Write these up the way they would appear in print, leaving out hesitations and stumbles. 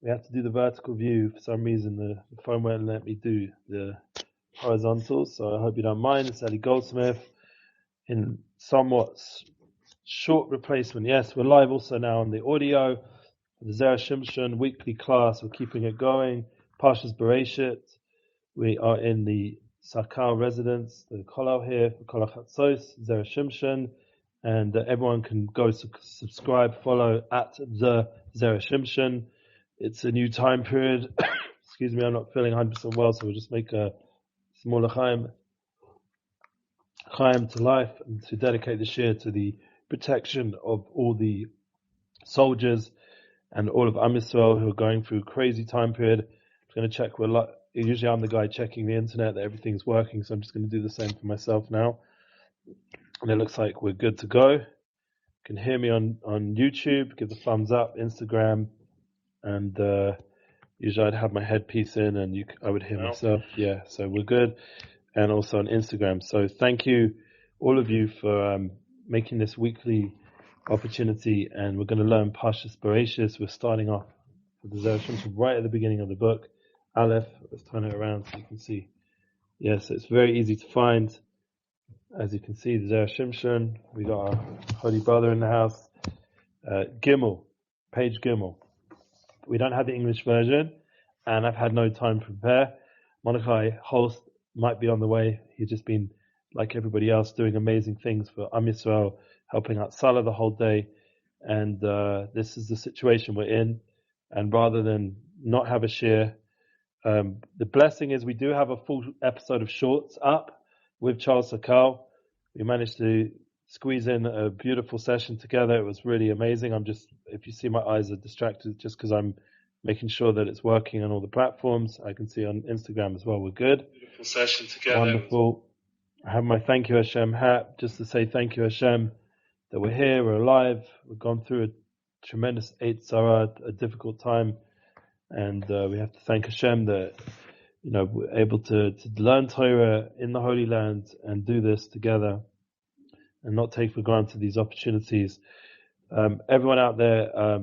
We have to do the vertical view. For some reason, the phone won't let me do the horizontal, so I hope you don't mind. It's Ali Goldsmith in somewhat short replacement. Yes, we're live also now on the audio. The Zera Shimshon weekly class, we're keeping it going. Parshat Bereshit. We are in the Sakkal residence, the Koach here, the Koach Zera Shimshon. And everyone can go subscribe, follow at the Zera Shimshon. It's a new time period. Excuse me, I'm not feeling 100% well, so we'll just make a small Chaim to life and to dedicate this year to the protection of all the soldiers and all of Am Yisrael who are going through a crazy time period. I'm going to check. Usually I'm the guy checking the internet that everything's working, so I'm just going to do the same for myself now. And it looks like we're good to go. You can hear me on YouTube. Give the thumbs up. Instagram. And usually I'd have my headpiece in and I would hear myself. Yeah, so we're good. And also on Instagram. So thank you, all of you, for making this weekly opportunity. And we're going to learn Parshat Bereshit. We're starting off with the Zera Shimshon right at the beginning of the book. Aleph. Let's turn it around so you can see. Yes, it's very easy to find. As you can see, the Zera Shimshon. We got our holy brother in the house. Gimel. Page Gimel. We don't have the English version, and I've had no time to prepare. Mordechai Holst might be on the way. He's just been, like everybody else, doing amazing things for Am Yisrael, helping out Salah the whole day. And this is the situation we're in. And rather than not have a share, the blessing is we do have a full episode of Shorts up with Charles Sakkal. We managed to squeeze in a beautiful session together. It was really amazing. If you see my eyes are distracted, just because I'm making sure that it's working on all the platforms. I can see on Instagram as well. We're good. Beautiful session together. Wonderful. I have my thank you Hashem hat, just to say thank you Hashem that we're here, we're alive. We've gone through a tremendous Zara, a difficult time. And we have to thank Hashem that, we're able to learn Torah in the Holy Land and do this together. And not take for granted these opportunities. Everyone out there,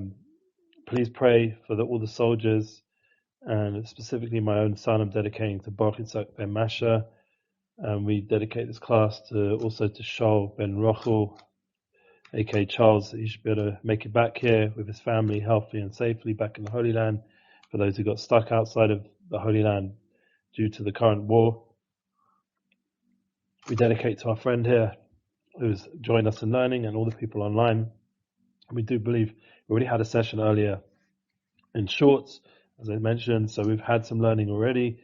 please pray for all the soldiers, and specifically my own son I'm dedicating to Baruch Yitzhak ben Masha. We dedicate this class also to Shaul ben Rochel, aka Charles. He should be able to make it back here with his family, healthy and safely, back in the Holy Land. For those who got stuck outside of the Holy Land due to the current war, we dedicate to our friend here, who's joined us in learning, and all the people online. We do believe we already had a session earlier in Shorts, as I mentioned, so we've had some learning already,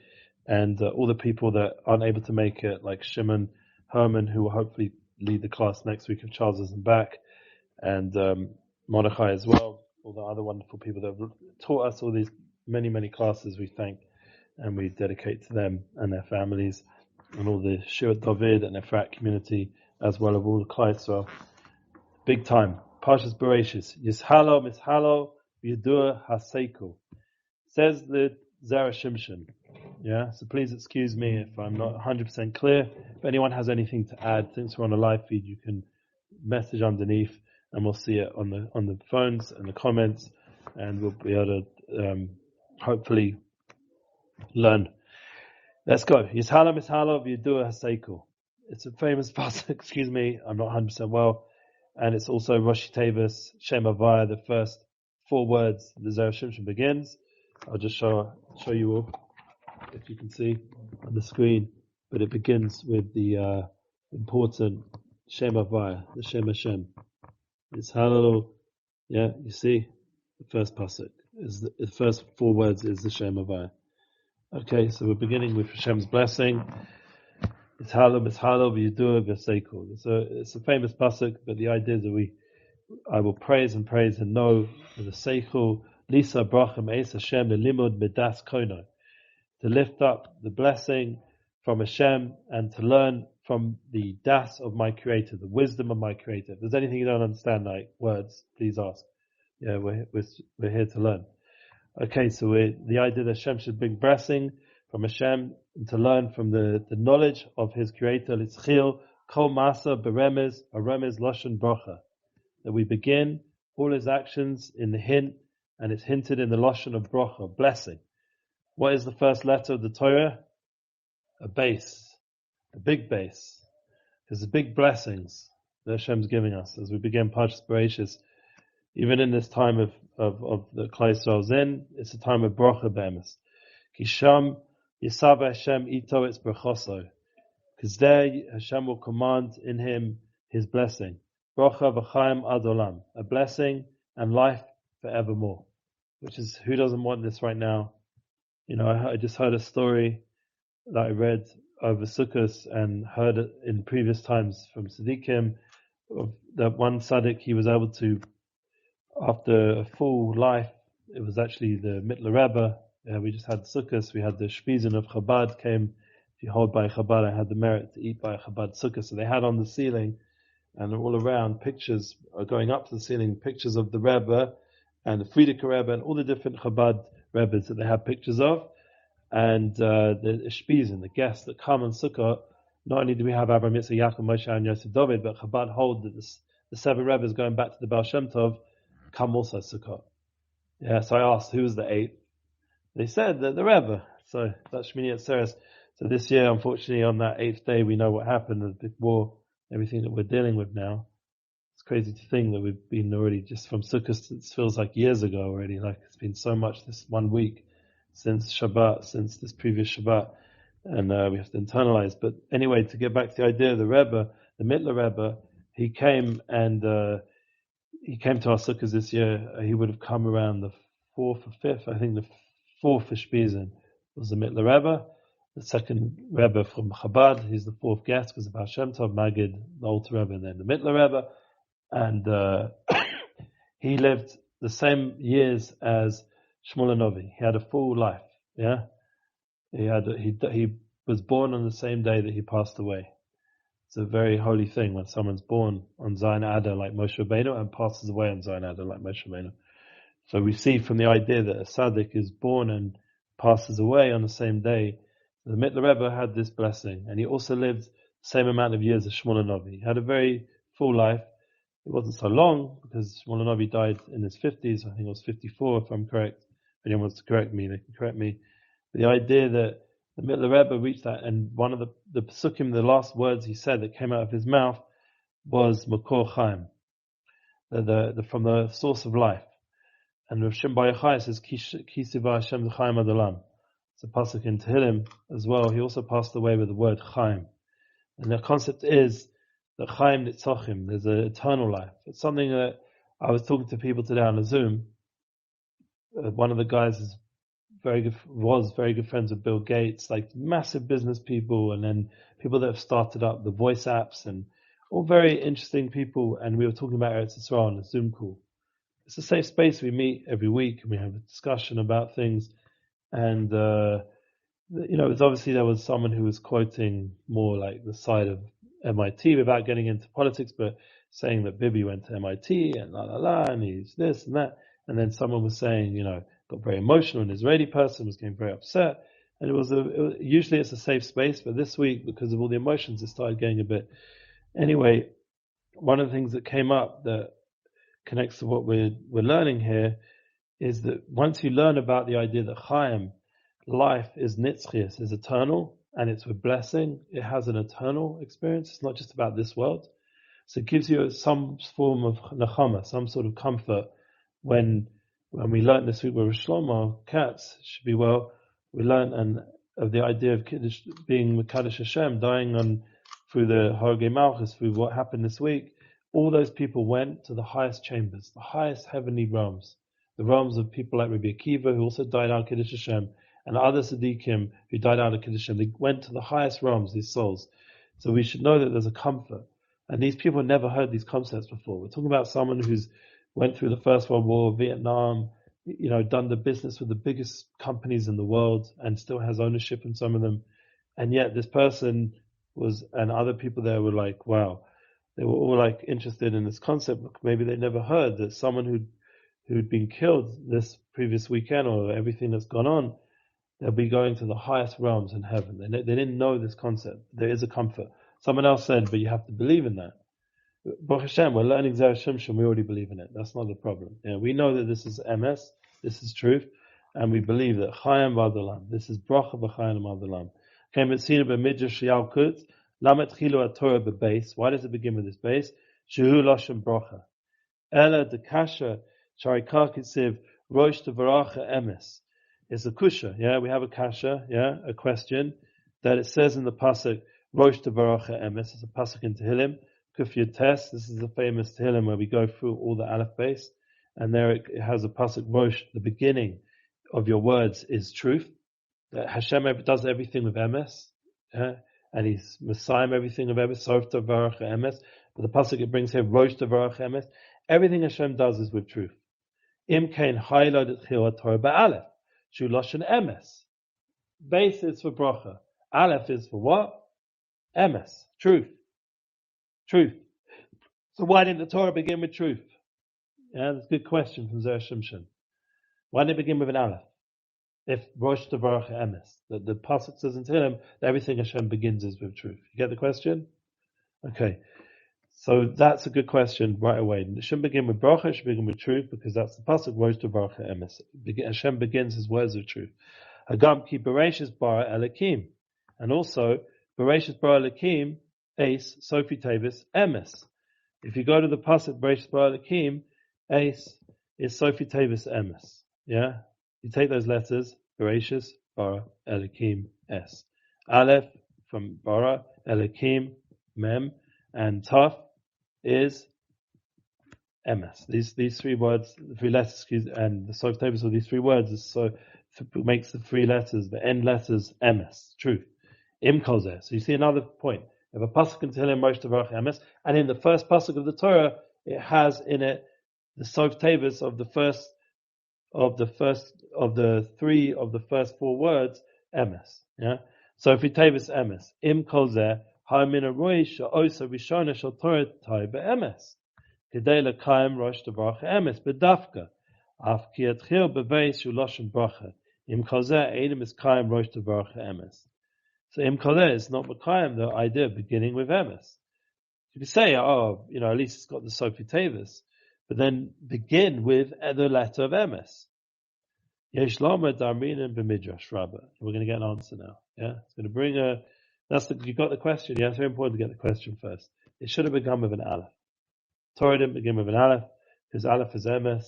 and all the people that aren't able to make it, like Shimon Herman, who will hopefully lead the class next week if Charles isn't back, and Mordechai as well, all the other wonderful people that have taught us all these many, many classes, we thank, and we dedicate to them and their families, and all the Yeshuot David and Efrat community, as well as all the Klal Yisrael. Big time. Parshat Bereshit. Yishalo, Mishalo, Yedua, Haseiku. Says the Zera Shimshon. Yeah, so please excuse me if I'm not 100% clear. If anyone has anything to add, since we're on a live feed, you can message underneath, and we'll see it on the phones and the comments, and we'll be able to hopefully learn. Let's go. Yishalo, Mishalo, Yedua, Haseiku. It's a famous pasuk, excuse me, I'm not 100% well. And it's also Rosh Tevis, Shem Havaya, the first 4 words the Zera Shimshon begins. I'll just show you all, if you can see on the screen. But it begins with the important Shem Havaya, the Shem Hashem. It's Hallel. Yeah, you see? The first pasuk is the first 4 words is the Shem Havaya. Okay, so we're beginning with Hashem's blessing. It's a famous pasuk, but the idea is that I will praise and know with the seichel lisa bracham es Hashem lelimud medas kono, to lift up the blessing from Hashem and to learn from the das of my Creator, the wisdom of my Creator. If there's anything you don't understand, like words, please ask. Yeah, we're here to learn. Okay, so the idea that Hashem should bring blessing from Hashem and to learn from the knowledge of His Creator. Litzchil kol masa beremez aremez lashon bracha. That we begin all His actions in the hint and it's hinted in the Lashon of bracha, blessing. What is the first letter of the Torah? A base, a big base. There's the big blessings that Hashem's giving us as we begin Parshat Bereshit. Even in this time of the Klal Yisrael's in, it's a time of bracha be'emes. Kisham Yisav Hashem ito its brachoso. Because there Hashem will command in him his blessing. Bracha v'chaim ad olam. A blessing and life forevermore. Which is, who doesn't want this right now? You know, I just heard a story that I read over Sukkot and heard it in previous times from Tzaddikim, of that one tzaddik, he was able to, after a full life, it was actually the Mittler Rebbe. We just had Sukkot, we had the Shpizin of Chabad came. If you hold by Chabad, I had the merit to eat by Chabad Sukkot. So they had on the ceiling and all around pictures are going up to the ceiling, pictures of the Rebbe and the Frierdiker Rebbe and all the different Chabad Rebbes that they have pictures of. And the Shpizin, the guests that come on Sukkot, not only do we have Abraham, Yitzchak, Yaakov, Moshe, and Yosef David, but Chabad hold that the seven Rebbes going back to the Baal Shem Tov come also Sukkot. Yeah, so I asked, who was the eighth? They said that the Rebbe. So that's Shmini Atzeres. So this year, unfortunately, on that eighth day, we know what happened, the big war, everything that we're dealing with now. It's crazy to think that we've been already just from Sukkot, it feels like years ago already, like it's been so much this 1 week since Shabbat, since this previous Shabbat, and we have to internalize. But anyway, to get back to the idea of the Rebbe, the Mittler Rebbe, he came to our Sukkot this year. He would have come around the 4th or 5th, I think the 4th for Shpizin was the Mittler Rebbe. The second Rebbe from Chabad, he's the 4th guest, was the Baal Shem Tov, Magid, the Alter Rebbe, and then the Mittler Rebbe. And he lived the same years as Shmuel Novi. He had a full life. Yeah, he was born on the same day that he passed away. It's a very holy thing when someone's born on Zayin Adar like Moshe Rabbeinu and passes away on Zayin Adar like Moshe Rabbeinu. So we see from the idea that a tzaddik is born and passes away on the same day. The Mittler Rebbe had this blessing, and he also lived the same amount of years as Shmuel Novi. He had a very full life. It wasn't so long because Shmuel Novi died in his 50s. I think it was 54, if I'm correct. If anyone wants to correct me, they can correct me. But the idea that the Mittler Rebbe reached that, and one of the Pesukim, the last words he said that came out of his mouth was Makor Chaim, from the source of life. And Rav Shimon Bar Yochai says, Ki siva Hashem l'chaim ad olam. It's a pasuk in Tehillim as well. He also passed away with the word Chaim. And the concept is that Chaim Nitzachim, there's an eternal life. It's something that I was talking to people today on a Zoom. One of the guys was very good friends with Bill Gates, like massive business people, and then people that have started up the voice apps, and all very interesting people. And we were talking about Eretz Yisrael on a Zoom call. It's a safe space. We meet every week and we have a discussion about things. And, it's obviously there was someone who was quoting more like the side of MIT without getting into politics, but saying that Bibi went to MIT and and he's this and that. And then someone was saying, got very emotional, an Israeli person was getting very upset. And usually it's a safe space, but this week, because of all the emotions, it started getting a bit. Anyway, one of the things that came up that connects to what we're learning here is that once you learn about the idea that Chaim, life is nitzchias, is eternal, and it's with blessing, it has an eternal experience. It's not just about this world. So it gives you some form of nechama, some sort of comfort. When we learned this week with Shlomo Katz, should be well, we learned of the idea of Kiddush, being Mekadosh Hashem, dying through the Hargei Malchus, through what happened this week. All those people went to the highest chambers, the highest heavenly realms, the realms of people like Rabbi Akiva, who also died out of Kiddush Hashem, and other Tzaddikim who died out of Kiddush Hashem. They went to the highest realms, these souls. So we should know that there's a comfort. And these people never heard these concepts before. We're talking about someone who's went through the First World War, Vietnam, done the business with the biggest companies in the world and still has ownership in some of them. And yet this person and other people there were like, wow. They were all like interested in this concept. Maybe they never heard that someone who'd been killed this previous weekend or everything that's gone on, they'll be going to the highest realms in heaven. They didn't know this concept. There is a comfort. Someone else said, but you have to believe in that. Baruch Hashem, we're learning Zera Shimshon, we already believe in it. That's not the problem. We know that this is MS. This is truth. And we believe that Chayim V'Adolam. This is Bracha B'Chayim V'Adolam. Okay, Metzina B'Midrash Yalkut. Lamet Chilu HaTorah B'Beis. Why does it begin with this base? Shehu Lashon Bracha. Ela Dekasha Sharikah Kitziv Rosh Tevaracha Emes. It's a kusha, yeah? We have a kasha, yeah? A question that it says in the pasuk Rosh Tevaracha Emes. It's a pasuk in Tehillim. Kuf Yud Tes. This is the famous Tehillim where we go through all the Aleph base. And there it has a pasuk Rosh. The beginning of your words is truth. That Hashem does everything with emes, yeah? And He's Messiah everything with emes. Sof Tevaracha Emes. But the pasuk it brings here Rosh Tevaracha Emes. Everything Hashem does is with truth. Im Kain Haylod Etchil Torah Ba'Aleph. Shu Lashon Emes. Base is for bracha. Aleph is for what? Emes. Truth. Truth. So why didn't the Torah begin with truth? Yeah, that's a good question from Zera Shimshon. Why didn't it begin with an Aleph? If Rosh Tevaracha Emes. The pasuk says in Tehillim that everything Hashem begins is with truth. You get the question? Okay. So that's a good question right away. It shouldn't begin with bracha, it should begin with truth, because that's the pasuk Rosh Tevaracha Emes. Hashem begins His words with truth. Hagam ki Bereshit bara Elokim. And also, Bereshit bara Elokim, Ace, Sophie Tavis, Emes. If you go to the pasuk Bereshit bara Elokim, Ace is Sophie Tavis, Emes. Yeah? You take those letters, Bereshit bara Elokim, S. Aleph from bara, Elokim, Mem, and Taf is Emes. These three words, the three letters, and the Sof Tavis of these three words is so makes the three letters, the end letters, Emes, truth. Im Kozeh. So you see another point. If a pasuk in Tehillim Rosh Tevaracha Emes, and in the first pasuk of the Torah, it has in it the Sof Tavis of the first first four words, Emes. Yeah. So if we Tavis Emes, Im Kozeh. Ha'min aroi sha'osa rishona shel Torah tai be'emes. Kedei lekayim rosh tevaracha emes bedafka. Af ki yatchil beveis shu lashon bracha. Im kalzeh eidim is kayim rosh tevaracha emes. So im kalzeh is not mekayim the idea of beginning with emes. You could say, at least it's got the Sophie Tavis, but then begin with the letter of emes. Yesh lama darminan b'midrash rabba. We're going to get an answer now. Yeah, it's going to bring a. You got the question. Yeah, it's very important to get the question first. It should have begun with an Aleph. Torah didn't begin with an Aleph, because Aleph is Emes,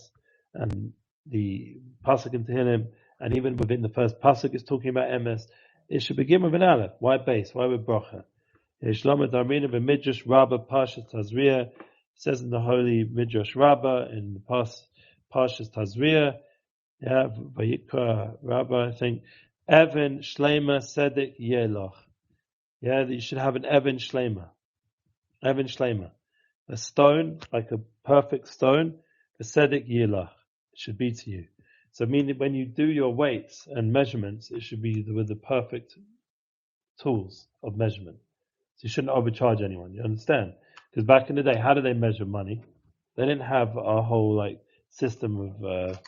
and the pasuk in Tehillim, and even within the first pasuk is talking about Emes. It should begin with an Aleph. Why base? Why with bracha? Yishlama Darmina b'Midrash Rabbah Parshat Tazria. It says in the holy Midrash Rabbah in the Parshat Tazria. Yeah, Vayikra Rabbah. I think Evan Shlema Sedek Yeloch. Yeah, that you should have an Evan Shlema. Evan Shlema. A stone, like a perfect stone, a Sedek Yilach. It should be to you. So meaning when you do your weights and measurements, it should be with the perfect tools of measurement. So you shouldn't overcharge anyone, you understand? Because back in the day, how did they measure money? They didn't have a whole system of,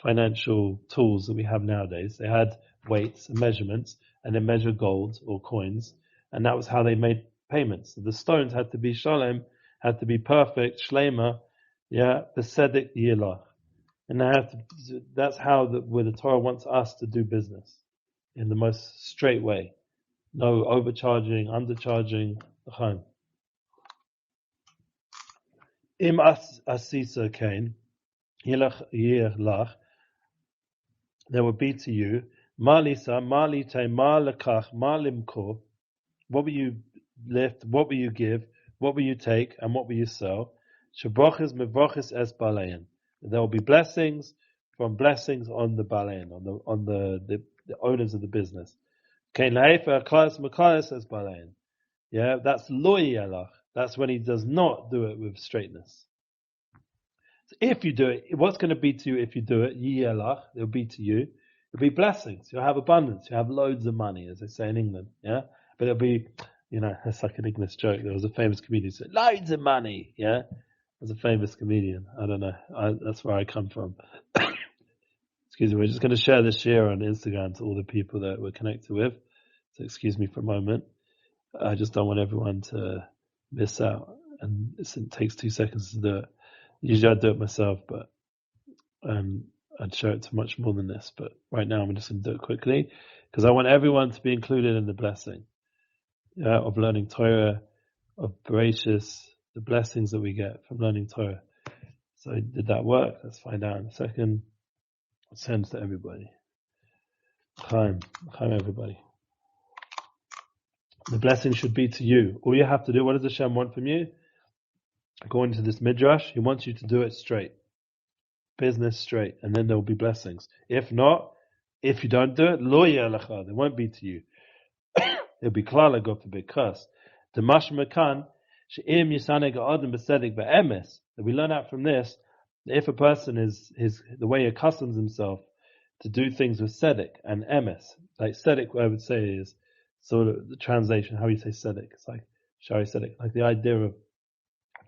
financial tools that we have nowadays. They had weights and measurements, and they measured gold or coins, and that was how they made payments. So the stones had to be shalem, had to be perfect, shlema, besedek yilach. And that's how where the Torah wants us to do business, in the most straight way. No overcharging, undercharging. Im asisa kain, yilach, there will be to you, Malisa, Malite, Malakach, Malimko. What will you lift? What will you give? What will you take? And what will you sell? Shabrachis mevachis es balayan. There will be blessings from blessings on the balayan, on the owners of the business. Kain la'efer aklas makalas es balayan. Yeah, that's loy yalach. That's when he does not do it with straightness. So if you do it, what's going to be to you if you do it? Yalach, it'll be to you. It'll be blessings. You'll have abundance. You'll have loads of money, as they say in England. Yeah, but it'll be, it's like an English joke. There was a famous comedian who said, "Loads of money." Yeah, there's a famous comedian. I don't know. That's where I come from. Excuse me. We're just going to share this share on Instagram to all the people that we're connected with. So excuse me for a moment. I just don't want everyone to miss out. And it takes 2 seconds to do it. Usually I do it myself, but I'd show it to much more than this, but right now I'm just going to do it quickly because I want everyone to be included in the blessing of learning Torah, of Bereshit, the blessings that we get from learning Torah. So did that work? Let's find out in a second. It sends to everybody. Chaim everybody. The blessing should be to you. All you have to do, what does Hashem want from you? According to this Midrash, He wants you to do it straight. Business straight, and then there will be blessings. If not, if you don't do it, lo yelecha, there won't be to you. It'll be klala, God forbid, curse. The mashmakan she'im yisaneg ha'adam b'sedek be'emes. That we learn out from this, that if a person is the way he accustoms himself to do things with sedek and emes, like sedek, what I would say is sort of the translation, how you say sedek. It's like shari sedek, like the idea of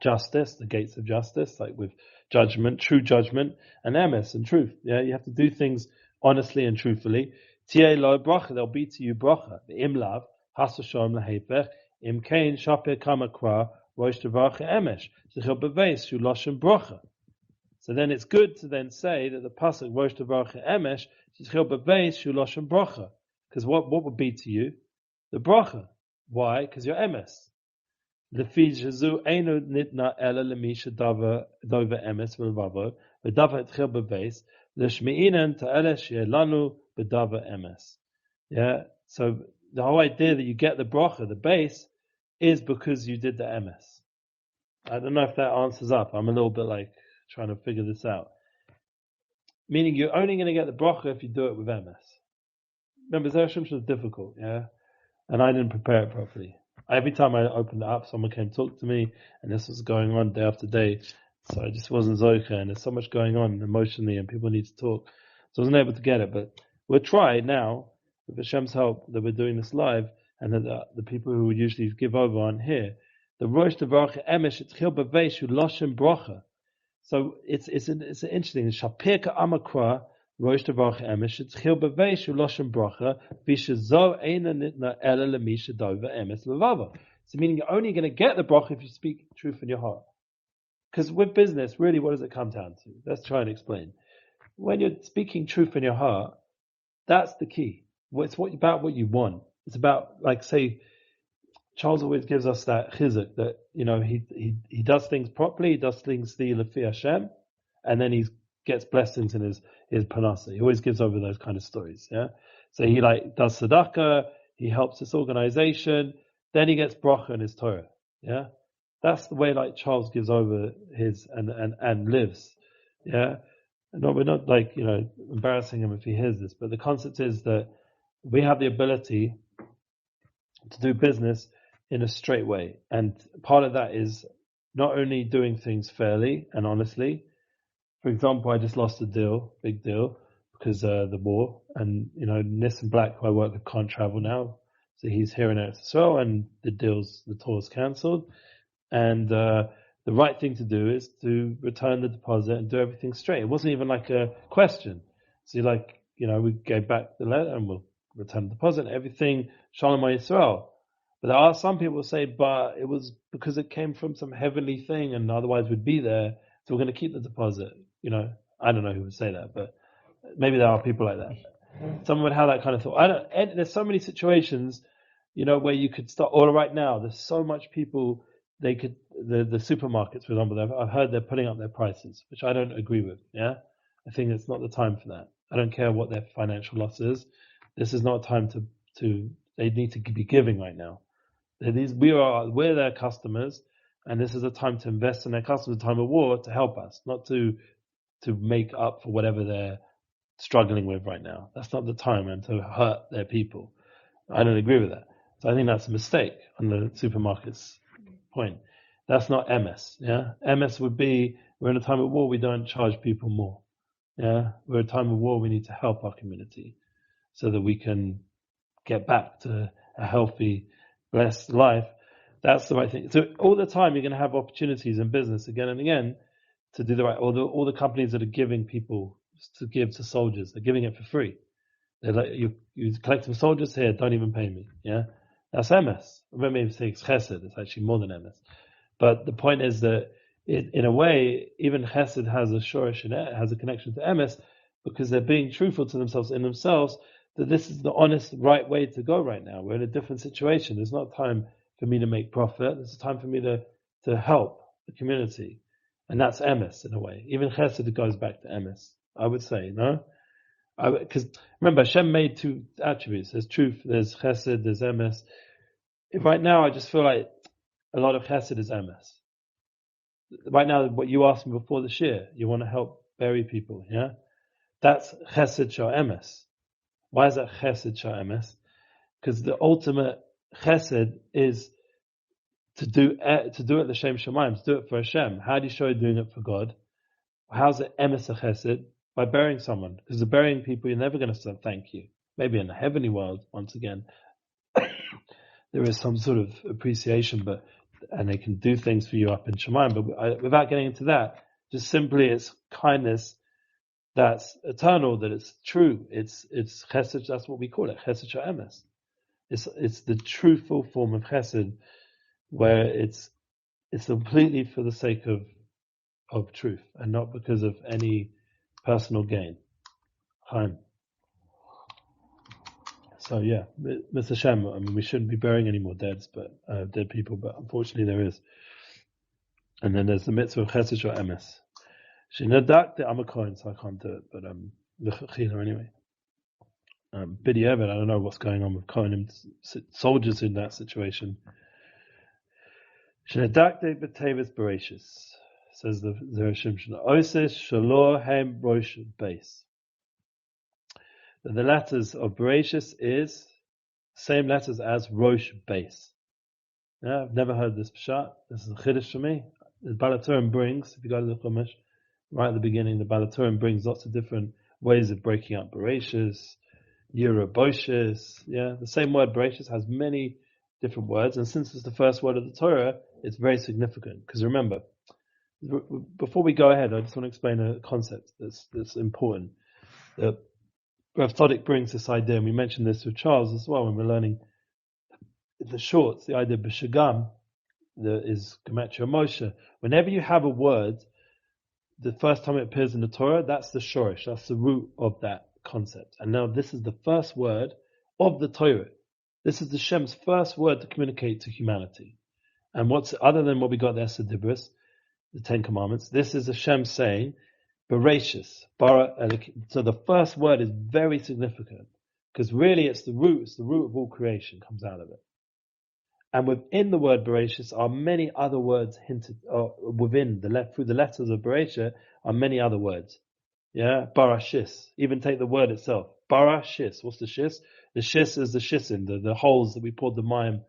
justice, the gates of justice, like with judgment, true judgment, and emes and truth. Yeah, you have to do things honestly and truthfully. Tiei lo bracha, there'll be to you bracha. The imlav hasashom lahefech im kain shaper kamakra rosh tavacha emesh zichel beveis shu loshem bracha. So then it's good to then say that the pasuk rosh tavacha emesh zichel beveis shu loshem bracha, because what would be to you? The bracha. Why? Because you're emes. Lefi jezu einu nitna ela lemisha dava emes v'lvavo v'dava etchil beveis l'shmeinen ta'ela she'elanu b'dava emes. Yeah. So the whole idea that you get the bracha, the base, is because you did the emes. I don't know if that answers up. I'm a little bit like trying to figure this out. Meaning you're only going to get the bracha if you do it with emes. Remember, Zera Shimshon is difficult, yeah? And I didn't prepare it properly. Every time I opened it up, someone came to talk to me, and this was going on day after day. So I just wasn't zoicha, and there's so much going on emotionally, and people need to talk. So I wasn't able to get it, but we'll try now, with Hashem's help, that we're doing this live, and that the people who would usually give over aren't here. The Rosh Tavacha Emesh Etchil B'Veishu Loshem Brocha. So it's interesting. Shapirka Amakra Rosh Tavacha Emesh Etchil B'Veishu Loshem Brocha Vishazo Eina Nitna Ela Lemisha Dova Emes Levava. So meaning you're only going to get the bracha if you speak truth in your heart. Because with business, really, what does it come down to? Let's try and explain. When you're speaking truth in your heart, that's the key. It's about what you want. It's about, like, say, Charles always gives us that chizuk that, you know, he does things properly, he does things lefi Hashem, and then he gets blessings in his panasa. He always gives over those kind of stories, yeah? So he does tzedakah, he helps this organization, then he gets bracha in his Torah, yeah? That's the way Charles gives over his and lives, yeah? No, we're not embarrassing him if he hears this, but the concept is that we have the ability to do business in a straight way. And part of that is not only doing things fairly and honestly. For example, I just lost a deal, big deal, because the war. And, Nissan Black, who I work with, can't travel now. So he's here in Eretz Yisrael, and the tour's cancelled. And the right thing to do is to return the deposit and do everything straight. It wasn't even like a question. So we gave back the letter and we'll return the deposit, everything, Shalom Yisrael. But there are some people who say, but it was because it came from some heavenly thing and otherwise we'd be there, so we're going to keep the deposit. I don't know who would say that, but maybe there are people like that. Someone would have that kind of thought. There's so many situations, where you could start, or right now, there's so much people, the supermarkets, for example, I've heard they're putting up their prices, which I don't agree with, yeah? I think it's not the time for that. I don't care what their financial loss is. This is not a time they need to be giving right now. We're their customers, and this is a time to invest in their customers, a time of war, to help us, not to make up for whatever they're struggling with right now. That's not the time, and to hurt their people. I don't agree with that. So I think that's a mistake on the supermarket's point. That's not MS. Yeah, MS would be, we're in a time of war, we don't charge people more. Yeah, we're in a time of war, we need to help our community so that we can get back to a healthy, blessed life. That's the right thing. So all the time you're going to have opportunities in business again and again to do the right. All the companies that are giving people to give to soldiers, they're giving it for free. They're like, you collect some soldiers here, don't even pay me. Yeah, that's MS. Maybe say it's chesed. It's actually more than MS. But the point is that in a way, even Chesed has a shorish and has a connection to emes, because they're being truthful to themselves in themselves, that this is the honest, right way to go right now. We're in a different situation. There's not time for me to make profit. It's time for me to help the community. And that's emes in a way. Even Chesed goes back to emes, I would say, no? Because remember, Hashem made two attributes. There's truth, there's Chesed, there's emes. Right now, I just feel like a lot of Chesed is emes. Right now, what you asked me before the shir, you want to help bury people, yeah? That's Chesed Shah Emes. Why is that Chesed Shah Emes? Because the ultimate Chesed is to do it l'shem shamayim, to do it for Hashem. How do you show you're doing it for God? How's it Emes a Chesed? By burying someone. Because the burying people, you're never going to say thank you. Maybe in the heavenly world, once again, there is some sort of appreciation, and they can do things for you up in Shemaim. But without getting into that, just simply it's kindness that's eternal, that it's true. It's chesed. That's what we call it, chesed sha'emes. It's the truthful form of chesed, where it's completely for the sake of truth and not because of any personal gain. Chaim. So yeah, Mr. Hashem, I mean, we shouldn't be burying any more dead people, but unfortunately there is. And then there's the mitzvah of chesed sha'emes. I'm a Kohen, so I can't do it, but anyway. B'diavad, I don't know what's going on with Kohanim, soldiers in that situation. Shenedakte b'tevis Bereshit, says the Zera Shimshon. Oses shalor hem rosh base. The letters of Bereshit is same letters as rosh base. Yeah, I've never heard this pshat. This is a chiddush for me. The Balaturim brings, if you go to the Chumash, right at the beginning, the Balaturim brings lots of different ways of breaking up Bereshit, Yeruboshes. Yeah, the same word Bereshit has many different words, and since it's the first word of the Torah, it's very significant. Because remember, before we go ahead, I just want to explain a concept that's important. Rav Tzadok brings this idea, and we mentioned this with Charles as well when we're learning the shorts. The idea of b'shagam is gematria Moshe. Whenever you have a word, the first time it appears in the Torah, that's the shorish, that's the root of that concept. And now this is the first word of the Torah. This is the Shem's first word to communicate to humanity. And what's other than what we got there, Sedibris, the Ten Commandments, this is Hashem saying, Bereshis, so the first word is very significant, because really it's the root of all creation comes out of it. And within the word Bereshit are many other words hinted, through the letters of Bereshit are many other words. Yeah, Barashis. Even take the word itself. Barashis. What's the shis? The shis is the shisin, the holes that we poured the mayim,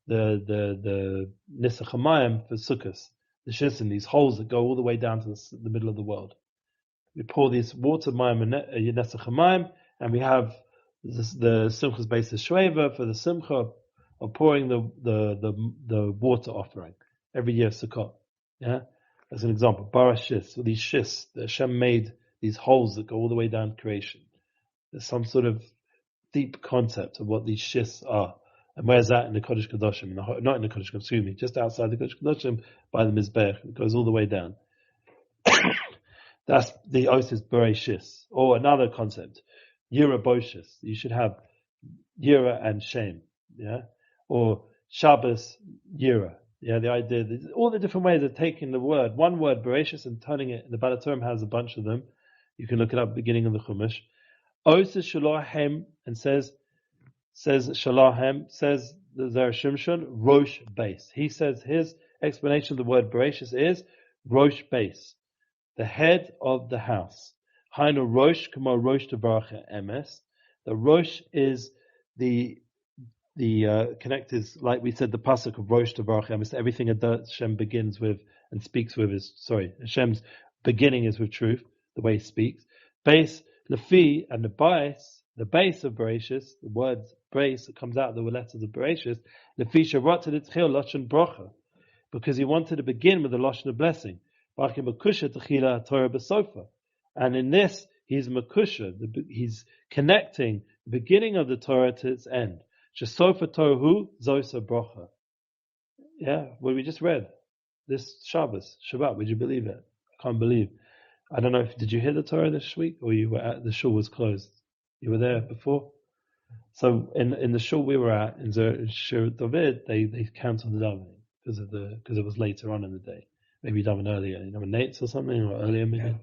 the nisach hamayim for sukkahs. The shisin, these holes that go all the way down to the middle of the world. We pour these water mayim and nisach hamayim, and we have the simchas basis shweva for the simcha of pouring the water offering every year Sakkal. Yeah, as an example, Barashis, with these shis, the Hashem made these holes that go all the way down to creation. There's some sort of deep concept of what these shis are, and where's that in the Kodesh Kadoshim? Not in the Kodesh Kadoshim, excuse me, just outside the Kodesh Kadoshim by the Mizbech. It goes all the way down. That's the Osis Bereshis, or another concept, Yeruboshes. You should have Yira and Shem. Yeah. Or Shabbos Yira. Yeah, the idea that all the different ways of taking the word, one word Bereshit, and turning it. The Balaturim has a bunch of them. You can look it up at the beginning of the Chumash. Osis Shalahem, and says Shalahem, says the Zera Shimshon, Rosh Base. He says his explanation of the word Bereshit is Rosh Base, the head of the house. Hainu Rosh Kamo Rosh Tevaracha Emes. The Rosh is the connectors, like we said, the pasuk of Rosh Tevaracha Emes. Everything Hashem begins with and speaks with Hashem's beginning is with truth, the way He speaks. Base Lefi, and the base of Bereshit, the word base that comes out of the letters of Bereshit, Lefi Shavat Tzchil Lashon Brocha, because he wanted to begin with the Lashon of blessing. And in this, he's Makusha, he's connecting the beginning of the Torah to its end. Shesofa Tohu Zosa Brocha. Yeah, what we just read. this Shabbat. Would you believe it? I can't believe. I don't know did you hear the Torah this week, or you were at the shul was closed? You were there before. So in the shul we were at in Zera Shimshon David, they cancelled the davening because it was later on in the day. Maybe daven earlier, Nate's or something, or earlier maybe.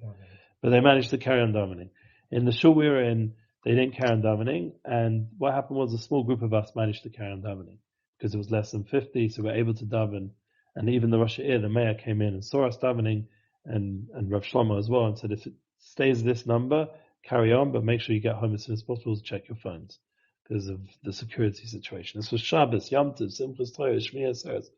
But they managed to carry on davening. In the shul we were in, they didn't carry on davening, and what happened was a small group of us managed to carry on davening because it was less than 50, so we were able to daven. And even the Rosh Ha'ir, the mayor, came in and saw us davening, and Rav Shlomo as well, and said, if it stays this number, carry on, but make sure you get home as soon as possible to check your phones because of the security situation. This was Shabbos, Yom Tov, Simchas Torah, Shmiyah Seres,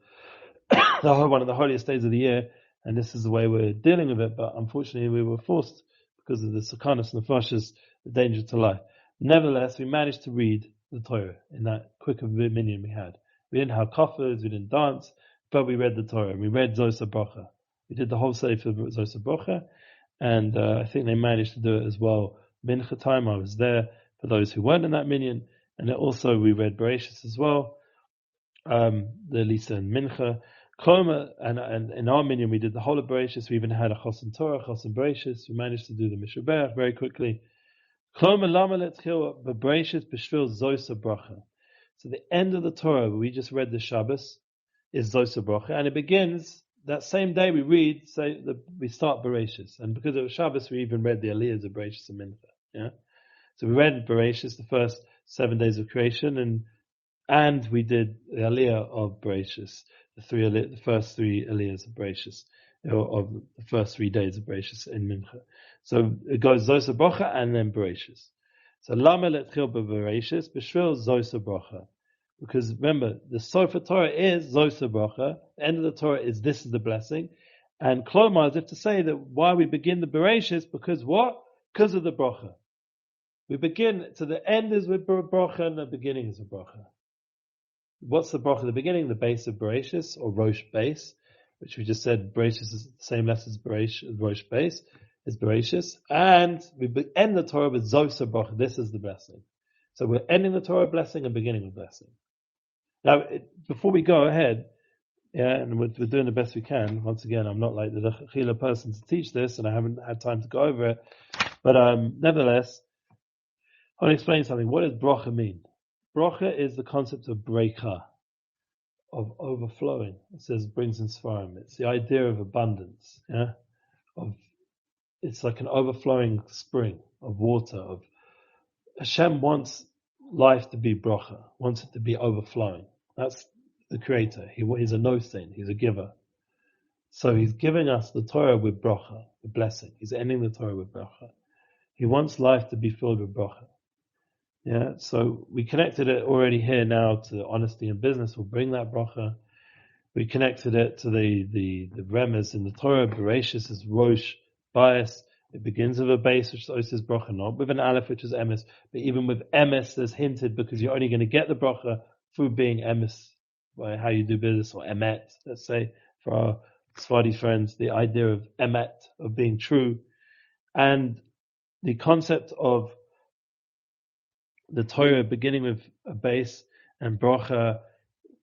one of the holiest days of the year, and this is the way we're dealing with it. But unfortunately, we were forced because of the sakanas and the nefashos, the danger to life. Nevertheless, we managed to read the Torah in that quick of a minyan we had. We didn't have koffers, we didn't dance, but we read the Torah. We read Zosa Bracha. We did the whole sefer of Zosa Bracha, and I think they managed to do it as well. Mincha time, I was there for those who weren't in that minyan, and also we read Bereshit as well, the Lisa and Mincha. Kloma, and in our minyan we did the whole of Bereshit. We even had a Chosin Torah, Chosin Bereshit. We managed to do the Mishaberach very quickly. Kloma lama letchil Bereshit b'shvil Zosa Bracha. So the end of the Torah, we just read the Shabbos, is Zosa Bracha, and it begins that same day. We start Bereshit, and because it was Shabbos, we even read the Aliyahs of Bereshit and Mincha. Yeah, so we read Bereshit, the first 7 days of creation, and we did the Aliyah of Bereshit, the first three Aliyahs of Bereshit, of the first 3 days of Bereshit in Mincha. So it goes Zosa Bracha and then Bereshit. So Lama letchil Bereshit b'shvil Zosa Bracha. Because remember, the Sofer Torah is Zosa Bracha. The end of the Torah is this is the blessing. And Klomar, as if to say that why we begin the Bereshit, because what? Because of the Bracha. We begin, so the end is with Bracha and the beginning is with Bracha. What's the Bracha? The beginning, the base of Bereshit, or Rosh base, which we just said Bereshit is the same letter as Rosh base, is Bereshit. And we end the Torah with Zosa Bracha. This is the blessing. So we're ending the Torah blessing and beginning with blessing. Now, before we go ahead, and we're doing the best we can. Once again, I'm not like the Chila person to teach this, and I haven't had time to go over it. But nevertheless, I want to explain something. What does bracha mean? Bracha is the concept of breika, of overflowing. It says brings in Sfarim. It's the idea of abundance. Yeah, it's like an overflowing spring of water. Of Hashem wants life to be bracha, wants it to be overflowing. That's the Creator. He's a no-sin. He's a giver. So He's giving us the Torah with bracha, with blessing. He's ending the Torah with bracha. He wants life to be filled with bracha. Yeah. So we connected it already here now to honesty in business. We'll bring that bracha. We connected it to the remez in the Torah. Bereshit is Rosh bias. It begins with a base, which always says bracha, not with an aleph, which is emes. But even with emes, there's hinted because you're only going to get the bracha through being emes, by how you do business, or emet, let's say, for our Sephardi friends, the idea of emet, of being true. And the concept of the Torah beginning with a base and bracha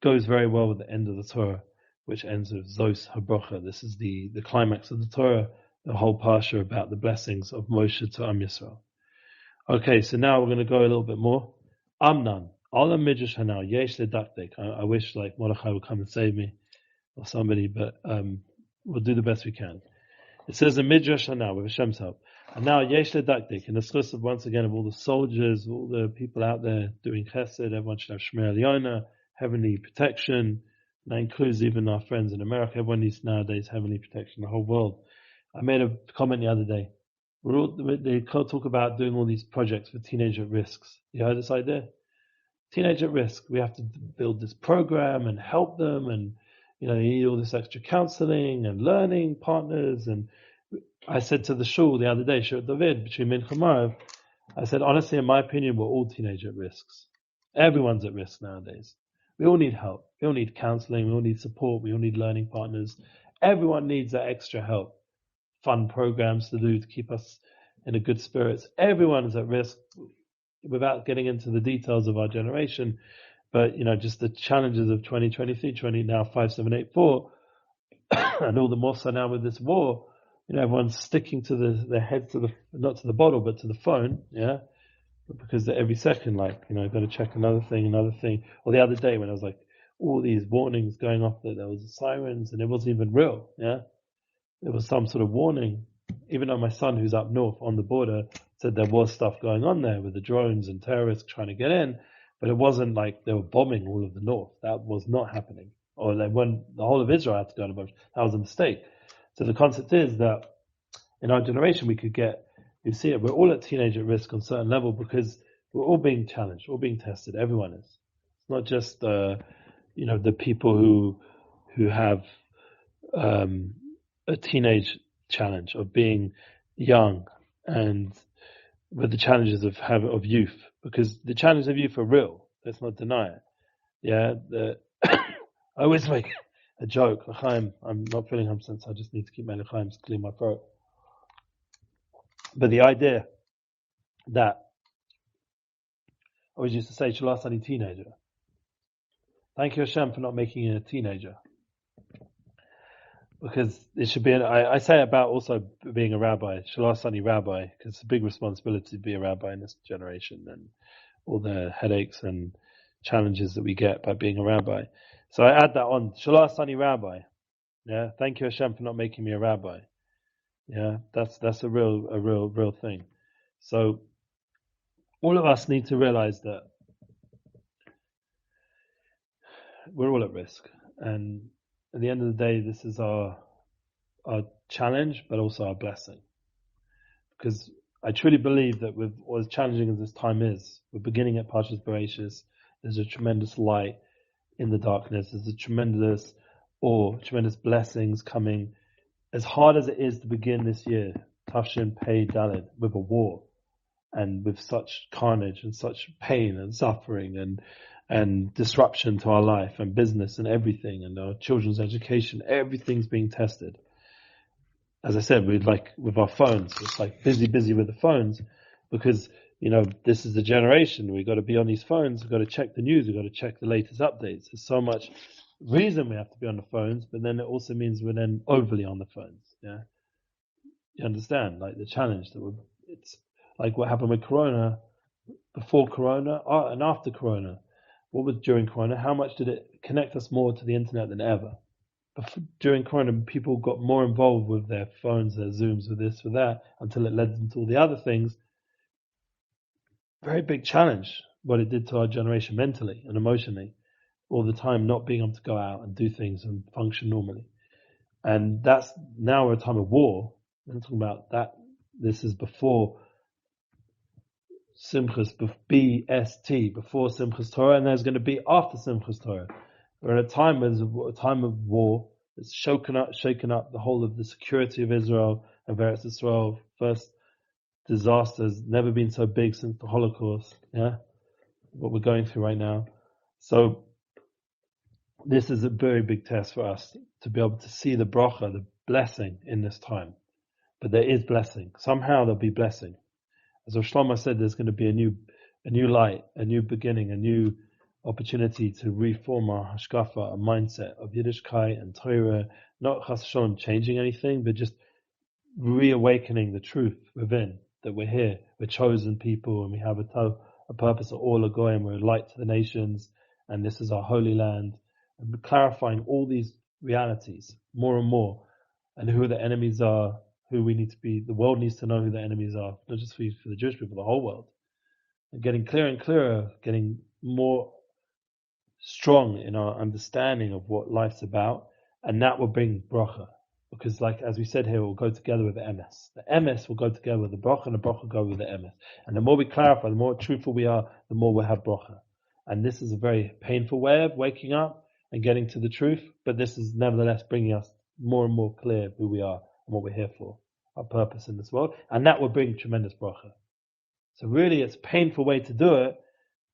goes very well with the end of the Torah, which ends with Zos HaBracha. This is the climax of the Torah, the whole parsha about the blessings of Moshe to Am Yisrael. Okay, so now we're going to go a little bit more. Amnan, Olam Midrash Hanal, Yesh Ledakdek. I wish like Mordechai would come and save me, or somebody, but we'll do the best we can. It says in Midrash Hanal, with Hashem's help. And now Yesh Ledakdek, in the schus of once again of all the soldiers, all the people out there doing chesed, everyone should have Shmer Eliona, heavenly protection. And that includes even our friends in America. Everyone needs nowadays heavenly protection, the whole world. I made a comment the other day. They talk about doing all these projects for teenage at risks. You heard this idea? Teenage at risk. We have to build this program and help them, and you need all this extra counseling and learning partners. And I said to the shul the other day, Shul David, between Mincha and Marav, I said, honestly, in my opinion, we're all teenage at risks. Everyone's at risk nowadays. We all need help. We all need counseling. We all need support. We all need learning partners. Everyone needs that extra help. Fun programs to do to keep us in a good spirits. Everyone is at risk, without getting into the details of our generation. But, just the challenges of 2023, now 5784, and all the more so now with this war, everyone's sticking to their head not to the bottle, but to the phone, yeah? Because every second, got to check another thing. Or the other day when I was like, all these warnings going off that there was sirens and it wasn't even real, yeah? It was some sort of warning. Even though my son, who's up north on the border, said there was stuff going on there with the drones and terrorists trying to get in, but it wasn't like they were bombing all of the north. That was not happening. Or when the whole of Israel had to go on a bunch. That was a mistake. So the concept is that in our generation you see it, we're all at teenage at risk on a certain level because we're all being challenged, we're all being tested. Everyone is. It's not just the people who have a teenage challenge of being young and with the challenges of youth, because the challenges of youth are real. Let's not deny it. Yeah, I always make a joke. L'chaim, I'm not feeling 100%, so I just need to keep my l'chaim to clear my throat. But the idea that I always used to say, Shalom Sunny teenager. Thank you Hashem for not making you a teenager. Because it should be, I say about also being a rabbi, Shalom Sunny rabbi, because it's a big responsibility to be a rabbi in this generation and all the headaches and challenges that we get by being a rabbi. So I add that on, Shalom Sunny rabbi. Yeah, thank you Hashem for not making me a rabbi. Yeah, that's a real thing. So all of us need to realize that we're all at risk, and at the end of the day, this is our challenge, but also our blessing. Because I truly believe that with as challenging as this time is, we're beginning at Parshat Bereshit. There's a tremendous light in the darkness. There's a tremendous blessings coming. As hard as it is to begin this year, Tafshin Pei Daled, with a war, and with such carnage and such pain and suffering and disruption to our life and business and everything and our children's education, everything's being tested. As I said, with our phones, it's like busy with the phones because, this is the generation. We've got to be on these phones. We've got to check the news. We've got to check the latest updates. There's so much reason we have to be on the phones, but then it also means we're then overly on the phones. Yeah. You understand? Like the challenge it's like what happened with Corona, before Corona and after Corona. What was during Corona? How much did it connect us more to the internet than ever? During Corona, people got more involved with their phones, their Zooms, with this, with that, until it led into all the other things. Very big challenge, what it did to our generation mentally and emotionally. All the time not being able to go out and do things and function normally. And that's now we're at a time of war. I'm talking about that. This is before Simchas BST, before Simchas Torah, and there's going to be after Simchas Torah. We're at a time of war. It's shaken up the whole of the security of Israel and Eretz Yisrael. First disaster has never been so big since the Holocaust. Yeah, what we're going through right now. So this is a very big test for us to be able to see the bracha, the blessing in this time. But there is blessing. Somehow there'll be blessing. As Rosh Shlomo said, there's going to be a new light, a new beginning, a new opportunity to reform our hashkafa, our mindset of Yiddishkeit and Torah, not chas v'shalom changing anything, but just reawakening the truth within, that we're here, we're chosen people, and we have a purpose of all goyim, we're a light to the nations, and this is our holy land, and clarifying all these realities more and more, and who the enemies are, who we need to be. The world needs to know who the enemies are, not just for the Jewish people, the whole world. And getting clearer and clearer, getting more strong in our understanding of what life's about, and that will bring bracha. Because as we said here, it will go together with the emes. The emes will go together with the bracha, and the bracha will go with the emes. And the more we clarify, the more truthful we are, the more we'll have bracha. And this is a very painful way of waking up and getting to the truth, but this is nevertheless bringing us more and more clear who we are and what we're here for, our purpose in this world, and that will bring tremendous bracha. So really, it's a painful way to do it,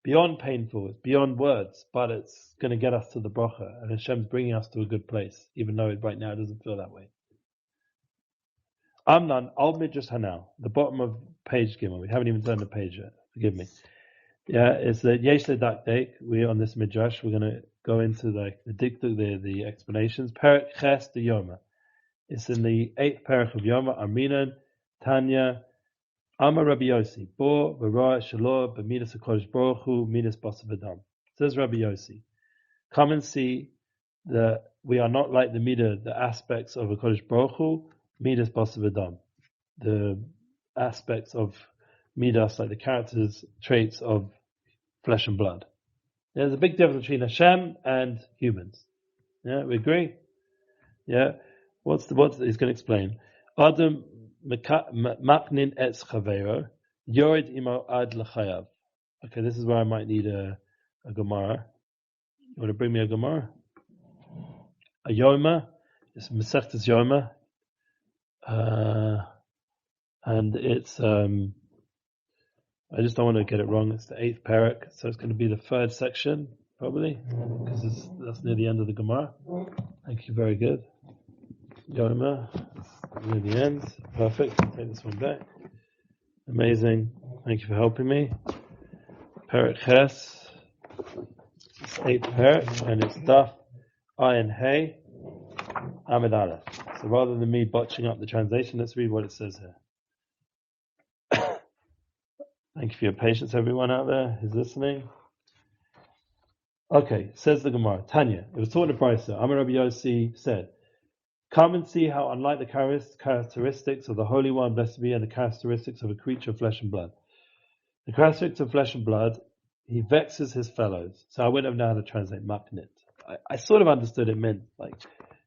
beyond painful, it's beyond words, but it's going to get us to the bracha, and Hashem's bringing us to a good place, even though right now it doesn't feel that way. Amnon, Al Midrash Hanal, the bottom of page Gimel. We haven't even done the page yet. Forgive me. Yeah, it's the Yesh Ledakdek. We're on this Midrash. We're going to go into the explanations. Perek Ches de Yoma. It's in the 8th perek of Yoma. Arminan, Tanya, Amar Rabbi Yossi, Bo, V'roa, Shalor, B'midas HaKodesh Baruch Hu, Midas Basav Adam. Says Rabbi Yossi, come and see that we are not like the midah, the aspects of HaKodesh Baruch Hu, Midas Basav Adam. The aspects of midas, like the characters, traits of flesh and blood. There's a big difference between Hashem and humans. Yeah, we agree? Yeah. What he's going to explain? Adam maknin etz chavero, yored imo ad l'chayav. Okay, this is where I might need a Gemara. You want to bring me a Gemara? A Yoma. It's Masechtas Yoma. And it's, I just don't want to get it wrong. It's the 8th perek, so it's going to be the 3rd section, probably, because that's near the end of the Gemara. Thank you, very good. Yoma, near the end. Perfect. Take this one back. Amazing. Thank you for helping me. Perek Ches. It's 8th perek, and it's Daf Ayin Hey Amid Aleph. So rather than me botching up the translation, let's read what it says here. Thank you for your patience, everyone out there who's listening. Okay, says the Gemara. Tanya, it was taught in Brisa. Amar Rabbi Yossi said, come and see how unlike the characteristics of the Holy One, blessed be, and the characteristics of a creature of flesh and blood. The characteristics of flesh and blood, he vexes his fellows. So I wouldn't have known how to translate maknit. I sort of understood it meant like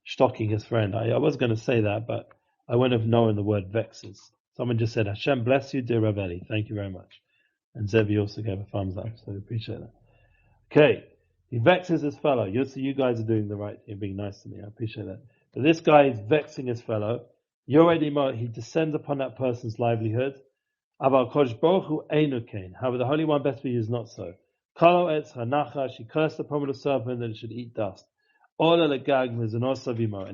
stocking his friend. I was going to say that, but I wouldn't have known the word vexes. Someone just said, Hashem bless you, dear Rav Eli. Thank you very much. And Zevi also gave a thumbs up, so I appreciate that. Okay. He vexes his fellow. You guys are doing the right thing, being nice to me. I appreciate that. But this guy is vexing his fellow. He descends upon that person's livelihood. However, the Holy One, best be, is not so. She cursed upon the serpent that it should eat dust. And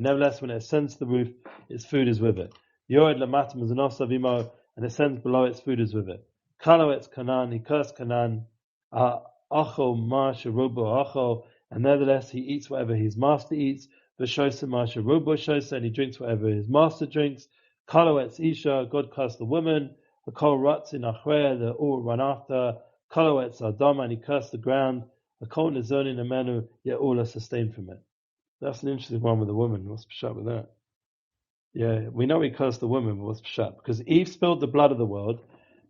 nevertheless, when it ascends to the roof, its food is with it. And ascends below, its food is with it. He cursed Canaan. And nevertheless, he eats whatever his master eats. And he drinks whatever his master drinks. Isha, God cursed the woman. They all run after. And he cursed the ground. Yet all are sustained from it. That's an interesting one with the woman. What's Pshat with that? Yeah, we know he cursed the woman, but what's Pshat? Because Eve spilled the blood of the world,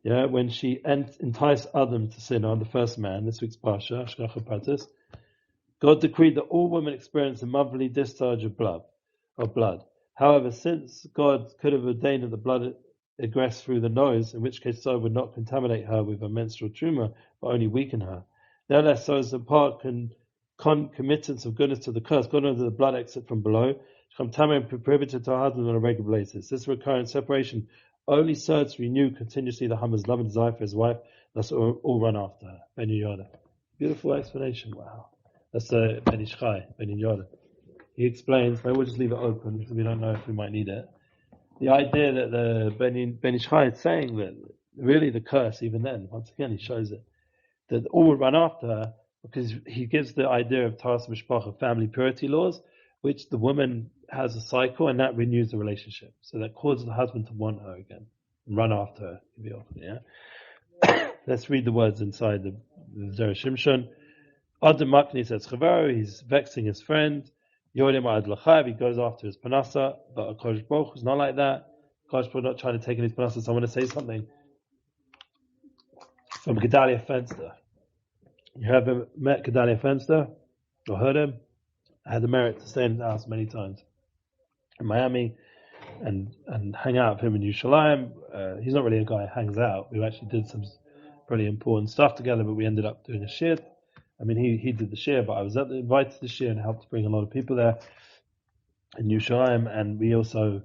yeah, when she enticed Adam to sin on the first man, this week's Parsha, Shkacha Pratis. God decreed that all women experience a monthly discharge of blood. However, since God could have ordained that the blood egress through the nose, in which case so would not contaminate her with a menstrual tumor, but only weaken her. Nevertheless, so as a part concomitance of goodness to the curse, God knows that the blood exit from below, Tamid prohibited to her husband on a regular basis. This recurrent separation only serves to renew continuously the husband's love and desire for his wife, thus all run after her. Ben Yoda. Beautiful explanation, wow. That's Ben Ishchai, Ben Yoda. He explains, maybe we'll just leave it open because we don't know if we might need it. The idea that the Ben Ishchai is saying that really the curse, even then, once again he shows it, that all would run after her because he gives the idea of Taras Mishpacha, family purity laws, which the woman has a cycle and that renews the relationship. So that causes the husband to want her again and run after her. Yeah. Let's read the words inside the Zera Shimshon. Adam Makni says, he's vexing his friend. Yodim Ad Lachav, he goes after his panasa, but Koach Baruch is not like that. Koach Baruch not trying to take in his panasa. So I want to say something from Gedalia Fenster. You ever met Gedalia Fenster or heard him? I had the merit to stay in his house many times in Miami and hang out with him in Yerushalayim. He's not really a guy who hangs out. We actually did some pretty important stuff together, but we ended up doing a shir. I mean, he did the shir, but I was invited to the shir and helped bring a lot of people there in Yerushalayim, and we also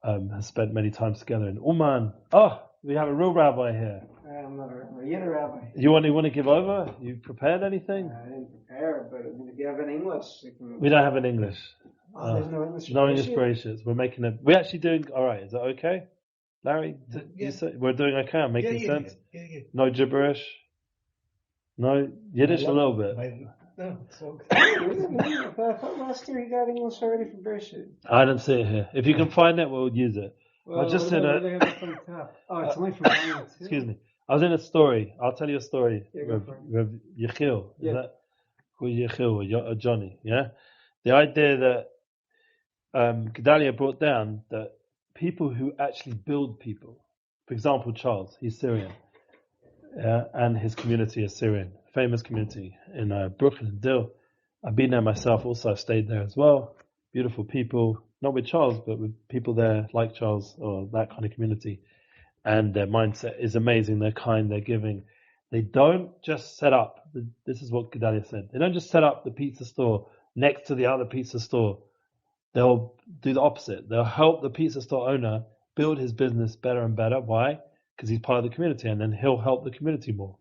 have spent many times together in Uman. Oh, we have a real rabbi here. I'm not yet a rabbi. You want to give over? You prepared anything? I didn't prepare, but if you have an English, we don't have an English. There's no English. No English Bereshit. We're making it. We're actually doing all right. Is that okay, Larry? Yeah. You say we're doing okay? I'm making sense. Yeah. No gibberish. No Yiddish, a little bit. No, so I thought last year he got English already from Bereshit. I didn't see it here. If you can find it, we'll use it. Well, I just what said about where they have it from the top? Oh, it's only from 1 and 2. excuse me. I was in a story. I'll tell you a story. Yeah, go for it. With Yechiel. Yeah. Is that who Yechiel or Johnny? Yeah. The idea that Gedalia brought down that people who actually build people, for example, Charles, he's Syrian, and his community is Syrian, famous community in Brooklyn, Dill. I've been there myself. Also, I've stayed there as well. Beautiful people, not with Charles, but with people there like Charles or that kind of community. And their mindset is amazing. They're kind, they're giving. They don't just set up, this is what Gedalia said, they don't just set up the pizza store next to the other pizza store. They'll do the opposite. They'll help the pizza store owner build his business better and better. Why? Because he's part of the community, and then he'll help the community more.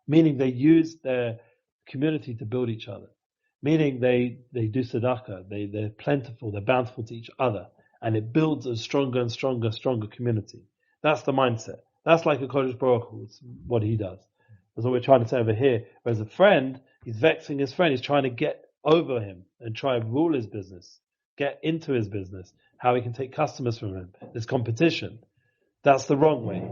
Meaning they use their community to build each other. Meaning they do tzedakah, they're plentiful, they're bountiful to each other, and it builds a stronger and stronger community. That's the mindset. That's like a Kodesh Baruch Hu, it's what he does. That's what we're trying to say over here. Whereas a friend, he's vexing his friend, he's trying to get over him and try and rule his business, get into his business, how he can take customers from him. There's competition. That's the wrong way.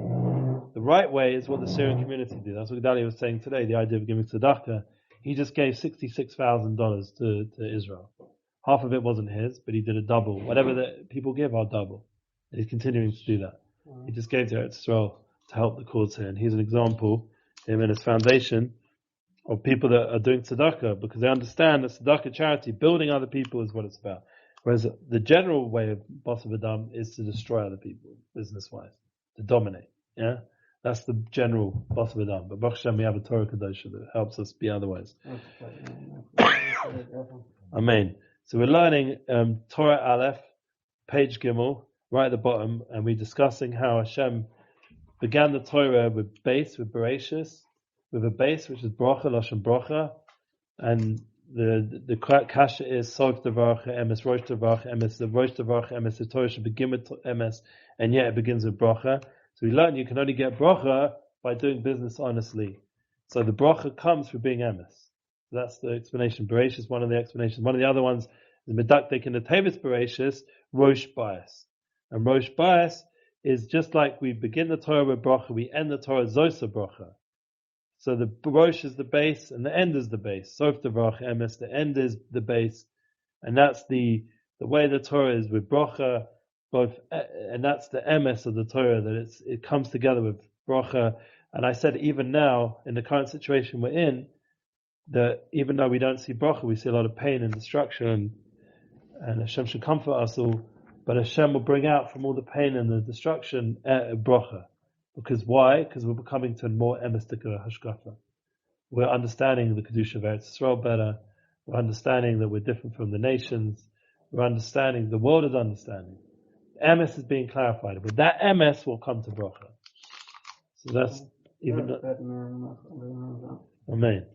The right way is what the Syrian community do. That's what Gedalia was saying today, the idea of giving tzedakah. He just gave $66,000 to Israel. Half of it wasn't his, but he did a double. Whatever the people give, I'll double. And he's continuing to do that. He just gave to Israel to help the cause here. And he's an example, him and his foundation, of people that are doing tzedakah, because they understand that tzedakah charity, building other people, is what it's about. Whereas the general way of Basar V'Dam is to destroy other people, business-wise, to dominate. Yeah? That's the general Basar V'Dam. But Baruch Hashem, we have a Torah Kadosh that helps us be otherwise. Amen. So we're learning Torah Aleph, page Gimel, right at the bottom, and we're discussing how Hashem began the Torah with base, with Bereshit, with a base which is Bracha, Lashon Bracha, and the kasha is Sof Devarcha, Emes, Rosh Devarcha, Emes, the Rosh Devarcha, Emes, the Torah should begin with Emes, and yet it begins with Bracha. So we learn you can only get Bracha by doing business honestly. So the Bracha comes through being Emes. So that's the explanation. Bereshit is one of the explanations. One of the other ones is Medakdek in the Tevis Bereshit, Rosh Bias. And Rosh Bias is just like we begin the Torah with Bracha, we end the Torah Zosa Bracha. So the Rosh is the base and the end is the base. Sof Devarach Emes, the end is the base. And that's the way the Torah is with Bracha, and that's the Emes of the Torah, that it comes together with Bracha. And I said even now, in the current situation we're in, that even though we don't see Bracha, we see a lot of pain and destruction, and Hashem should comfort us all, but Hashem will bring out from all the pain and the destruction Bracha. Because why? Because we're becoming to more emistika hashkafa. We're understanding the Kedusha of Eretz Yisrael better. We're understanding that we're different from the nations. We're understanding, the world is understanding. Emes is being clarified. But that Emes will come to Bracha. So that's even... Amen.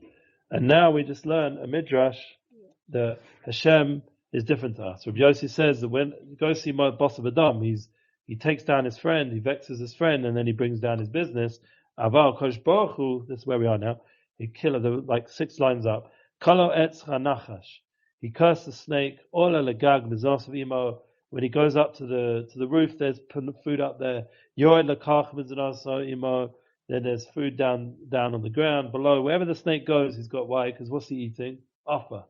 And now we just learn a midrash that Hashem is different to us. Rabbi Yossi says that when you go see Basar V'Dam, he takes down his friend, he vexes his friend, and then he brings down his business. Aval Kosh Baruch Hu, this is where we are now. He killed like 6 lines up. Kalo etz hanachash. He cursed the snake. Ola legag b'zasav imo. When he goes up to the roof, there's food up there. Yored lekach b'zasav imo. Then there's food down on the ground below. Wherever the snake goes, he's got why? Because what's he eating? Afa.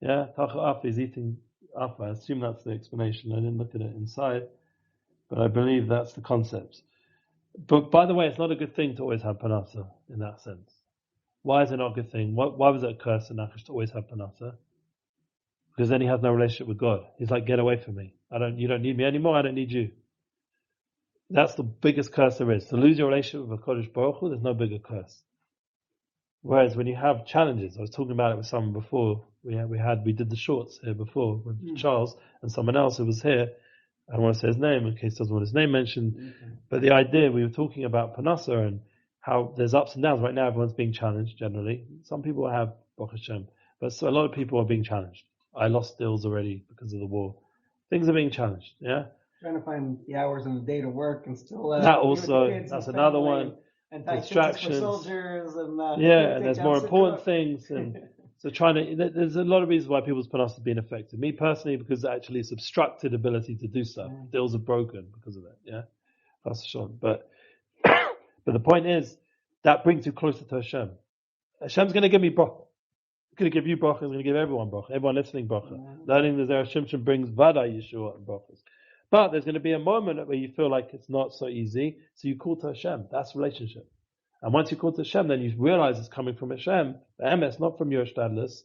Yeah, tacha afa. He's eating afa. I assume that's the explanation. I didn't look at it inside. But I believe that's the concept. But by the way, it's not a good thing to always have panasa in that sense. Why is it not a good thing? Why was it a curse in Nachash to always have panasa? Because then he has no relationship with God. He's like, get away from me. You don't need me anymore. I don't need you. That's the biggest curse there is. To lose your relationship with a Kodesh Baruch Hu, there's no bigger curse. Whereas when you have challenges, I was talking about it with someone before. We did the shorts here before with Charles and someone else who was here. I don't want to say his name in case he doesn't want his name mentioned. Okay. But the idea, we were talking about Panasa and how there's ups and downs. Right now everyone's being challenged generally. Some people have Baruch Hashem, but so a lot of people are being challenged. I lost deals already because of the war. Things are being challenged, yeah? Trying to find the hours in the day to work and still... that also, that's another one. And distractions. For soldiers and... and there's more important things. And So there's a lot of reasons why people's panas have been affected. Me personally, because actually it's obstructed ability to do stuff. Deals are broken because of that. Yeah, that's sure. But the point is that brings you closer to Hashem. Hashem's going to give me bracha. He's going to give you bracha. He's going to give everyone bracha. Everyone listening bracha. Learning the Zera Shimshon brings vada Yeshua and brachas. But there's going to be a moment where you feel like it's not so easy, so you call to Hashem. That's relationship. And once you call to Hashem, then you realize it's coming from Hashem. The MS, not from your shtadlis.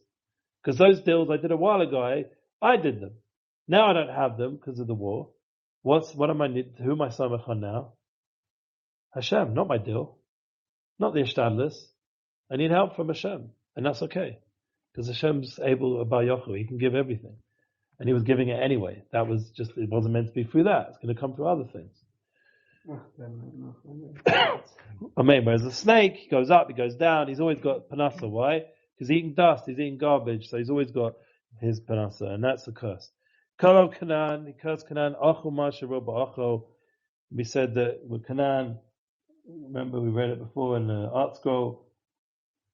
Because those deals I did a while ago, I did them. Now I don't have them because of the war. Who am I samech on now? Hashem, not my deal. Not the shtadlis. I need help from Hashem. And that's okay. Because Hashem's able, Bar Yochu, He can give everything. And He was giving it anyway. It wasn't meant to be through that. It's going to come through other things. Whereas the snake, he goes up, he goes down, he's always got panasa. Why? Because he's eating dust, he's eating garbage, so he's always got his panasa, and that's a curse. Kolo Canaan, he cursed Canaan, Acho Masharoba Acho. We said that with Canaan, remember we read it before in the art scroll,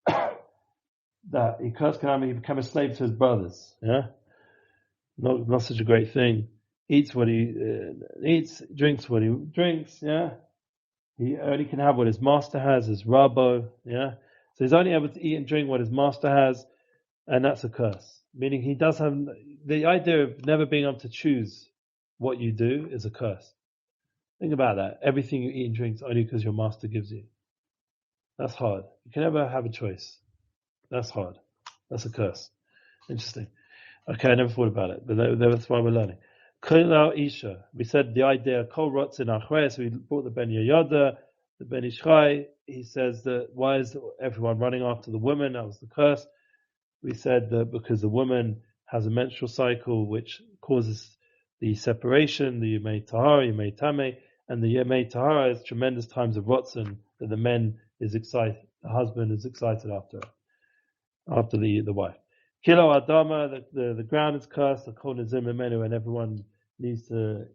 that he cursed Canaan, he became a slave to his brothers. Yeah? Not such a great thing. Eats what he eats, drinks what he drinks, yeah? He only can have what his master has, his rabbo, yeah? So he's only able to eat and drink what his master has, and that's a curse. Meaning he does have, the idea of never being able to choose what you do is a curse. Think about that. Everything you eat and drink is only because your master gives you. That's hard. You can never have a choice. That's hard. That's a curse. Interesting. Okay, I never thought about it, but that's why we're learning. Isha. We said the idea Kol Rotz in Achre, so we brought the Ben Yoda, the Ben Ishchai. He says that why is everyone running after the woman? That was the curse. We said that because the woman has a menstrual cycle which causes the separation, the Yemei Tahara, Yemei Tameh, and the Yemei Tahara is tremendous times of Rotzen that the husband is excited after the wife. Kilo Adama, the ground is cursed, the Kol Nizim Menu, and everyone needs to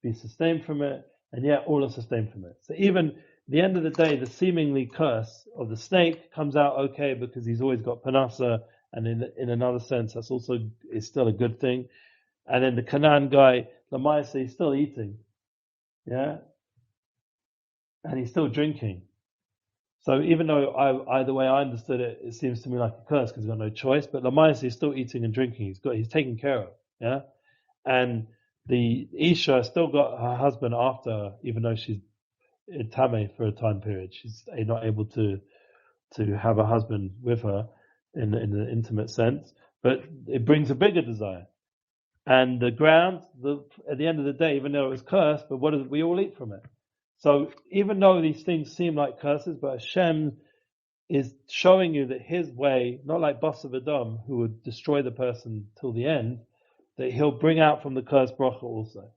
be sustained from it, and yet all are sustained from it. So even at the end of the day, the seemingly curse of the snake comes out okay because he's always got panasa, and in another sense, that's also is still a good thing. And then the Canaan guy, Lamaisa, he's still eating, yeah, and he's still drinking. So even though either way I understood it, it seems to me like a curse because he's got no choice. But Lamais is still eating and drinking. He's taken care of, yeah. And the Isha still got her husband after her, even though she's in Tameh for a time period. She's not able to have a husband with her in an intimate sense. But it brings a bigger desire. And the ground, at the end of the day, even though it was cursed, but what did we all eat from it? So even though these things seem like curses, but Hashem is showing you that His way, not like Basav Adam, who would destroy the person till the end, that He'll bring out from the curse bracha also.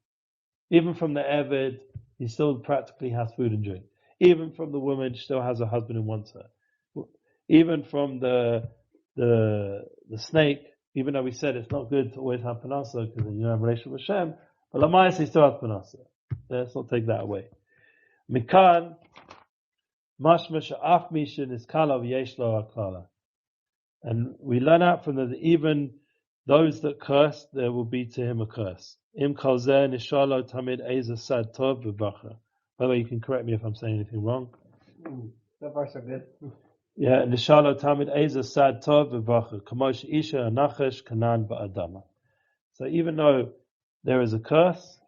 Even from the Eved, he still practically has food and drink. Even from the woman, she still has a husband who wants her. Even from the snake, even though we said it's not good to always have panasa because then you have a relationship with Hashem, but Lamayas, he still has panasa. Let's not take that away. Mikan, mashma she'af mishin is kala v'yesh lo haklala. And we learn out from that even those that curse, there will be to him a curse. Im kol zeh nishalo tamid eza sad tov v'bracha. By the way, you can correct me if I'm saying anything wrong. So far so good. Yeah, nishalo tamid eza sad tov v'bracha. Kamosh isha anachesh kanan ba'adama. So even though there is a curse,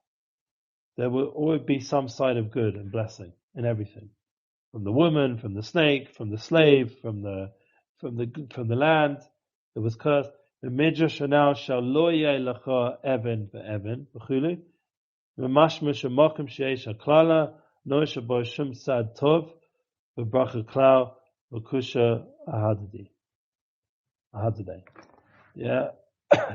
there will always be some side of good and blessing in everything. From the woman, from the snake, from the slave, from the land that was cursed. The midrash now shall lo yeh lecha even ve'even v'chuli. V'mashma shemakim sheyesh haklala no shabo shum sad tov v'bracha klau v'kusha ahadadi. Yeah,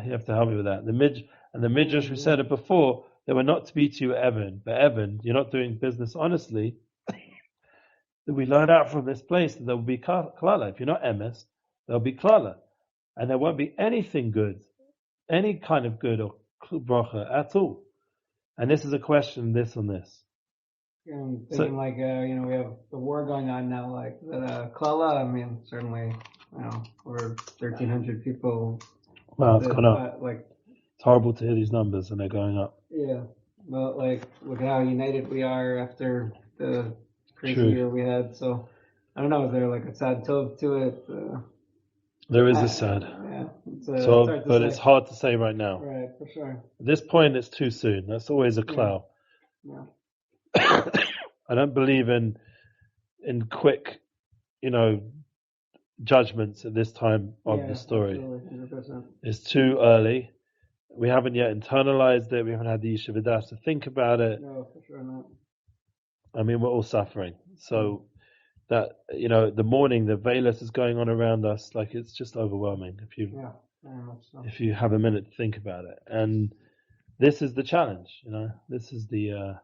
you have to help me with that. The midrash, we said it before, they were not to be to you Evan, but Evan, you're not doing business honestly. That we learn out from this place that there will be klala. If you're not emes, there'll be klala. And there won't be anything good, any kind of good or bracha at all. And this is a question, this and this. I'm thinking we have the war going on now, like that klala, I mean, certainly or 1,300 people. Wow, it's gone up. Like, it's horrible to hear these numbers, and they're going up. Yeah, but look how united we are after the crazy True. year we had. So I don't know. Is there like a sad tov to it? There is a sad. Yeah, it's Tov, but it's hard to say right now. Right, for sure. At this point, it's too soon. That's always a cloud. Yeah. I don't believe in quick, judgments at this time of the story. Absolutely, 100%. It's too early. We haven't yet internalized it. We haven't had the Yeshuot to think about it. No, for sure not. I mean, we're all suffering. So that, the mourning, the veilus is going on around us. Like, it's just overwhelming if you have a minute to think about it. And this is the challenge, This is the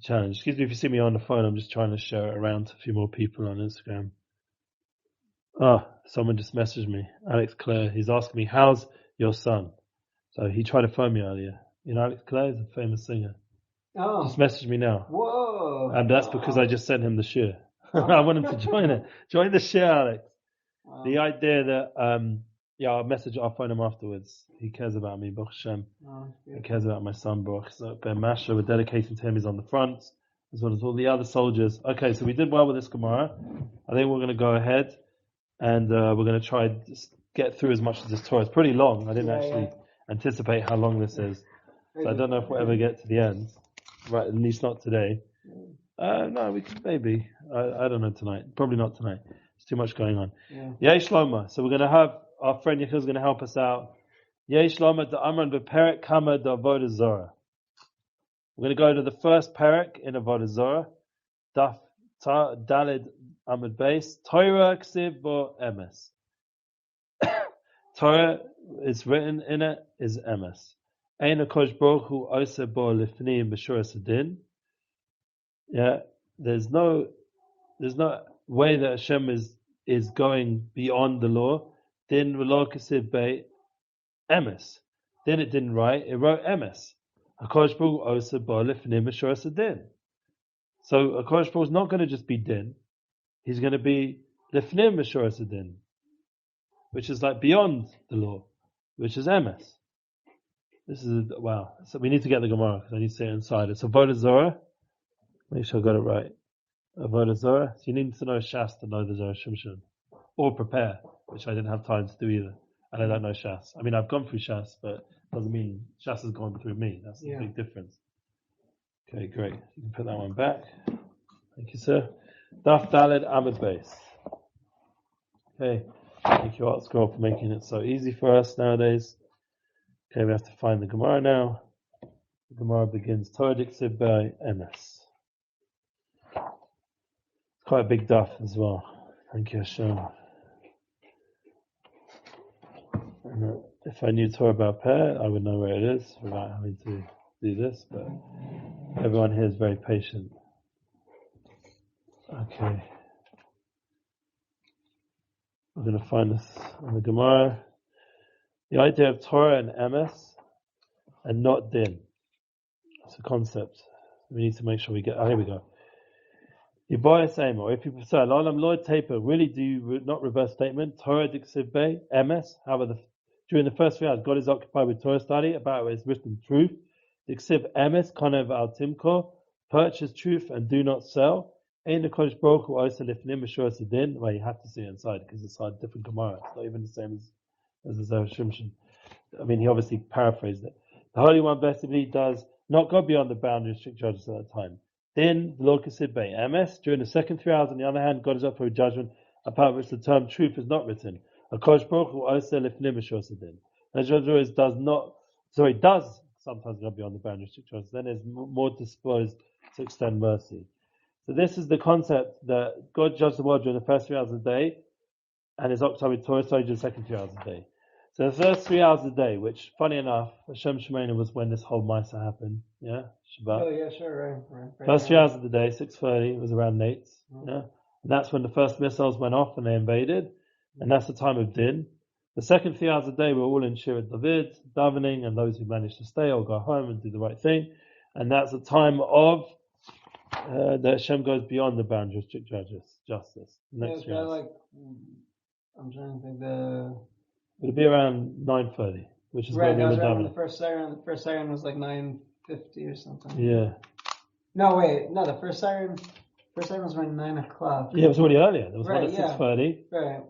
challenge. Excuse me if you see me on the phone. I'm just trying to share it around to a few more people on Instagram. Someone just messaged me. Alex Clare. He's asking me, how's your son? So he tried to phone me earlier. Alex Clare is a famous singer. Oh. Just messaged me now. Whoa. And that's because I just sent him the shir. I want him to join it. Join the shir, Alex. Wow. The idea that, I'll phone him afterwards. He cares about me, Baruch Hashem. He cares about my son, Baruch. So Ben Masha, we're dedicating to him. He's on the front, as well as all the other soldiers. Okay, so we did well with this Gemara. I think we're going to go ahead and we're going to try to get through as much as this Torah. It's pretty long. I didn't actually anticipate how long this is. So I don't know if we'll ever get to the end. Right, at least not today. No, we could maybe. I don't know tonight. Probably not tonight. There's too much going on. Yesh Loma. So we're going to have our friend Yechil is going to help us out. Yesh Loma da Amran beperek kama da avodah zara. We're going to go to the first perek in avodah zara. Daf Dalid Amud Beis. Torah ksiv bo emes. Torah is written in it is emes. Ein HaKadosh Baruch Hu oseh bo lifnim b'shuras hadin. Yeah, there's no way that Hashem is going beyond the law. Din v'lo kasiv beit emes. Then it didn't write; it wrote emes. HaKadosh Baruch Hu oseh bo lifnim b'shuras hadin. So HaKadosh Baruch Hu is not going to just be din; he's going to be lifnim b'shuras hadin, which is like beyond the law, which is emes. This is wow. So we need to get the Gemara because I need to say it inside. It's avodah zara. Make sure I got it right. Avodah zara. So you need to know Shas to know the Zera Shimshon, or prepare, which I didn't have time to do either. And I don't know Shas. I mean, I've gone through Shas, but it doesn't mean Shas has gone through me. That's the big difference. Okay, great. You can put that one back. Thank you, sir. Daf Daled Amud Beis. Okay. Thank you, Art Scroll, for making it so easy for us nowadays. Okay, we have to find the Gemara now. The Gemara begins Torah diksiv by emes. It's quite a big daf as well. Thank you, Hashem. And if I knew Torah about Peh, I would know where it is without having to do this, but everyone here is very patient. Okay. We're going to find this in the Gemara. The idea of Torah and emes and not din. It's a concept. We need to make sure we get. Here we go. Yiboya Seymour, or if you prefer, L'olam Lord Taper, really do you not reverse statement? Torah diksiv be emes. However, during the first 3 hours, God is occupied with Torah study about what is written truth. Diksiv emes konev al timko, purchase truth and do not sell. Ein HaKadosh Baruch Hu oseh lifnim b'shuras hadin. Well, you have to see it inside because it's a different Gemara. It's not even the same as the Zera Shimshon. I mean, he obviously paraphrased it. The Holy One blessedly does not go beyond the boundary of strict judges at that time. Then, v'lo kasid bei emes. During the second 3 hours, on the other hand, God is up for a judgment about which the term truth is not written. HaKadosh Baruch Hu oseh lifnim b'shuras hadin. And does sometimes go beyond the boundary of strict judges. Then is more disposed to extend mercy. So this is the concept that God judged the world during the first 3 hours of the day, and is occupied with Torah study during the second 3 hours of the day. So the first 3 hours of the day, which, funny enough, Hashem Shemona was when this whole Maisa happened. Yeah, Shabbat. Oh yeah, sure, right. First 3 hours of the day, 6:30, was around Nates. Yeah, and that's when the first missiles went off and they invaded, and that's the time of Din. The second 3 hours of the day, we're all in Shirat David, davening, and those who manage to stay or go home and do the right thing, and that's the time of that Hashem goes beyond the boundary of strict justice. Next 3 hours. I'm trying to think It'll be around 9:30, which is right, when we that was were right when davening. the first siren. The first siren was like 9:50 or something. Yeah. No, wait, no, the first siren was around 9 o'clock. Yeah, it was already earlier. There was one Right, at yeah. 6:30, Right.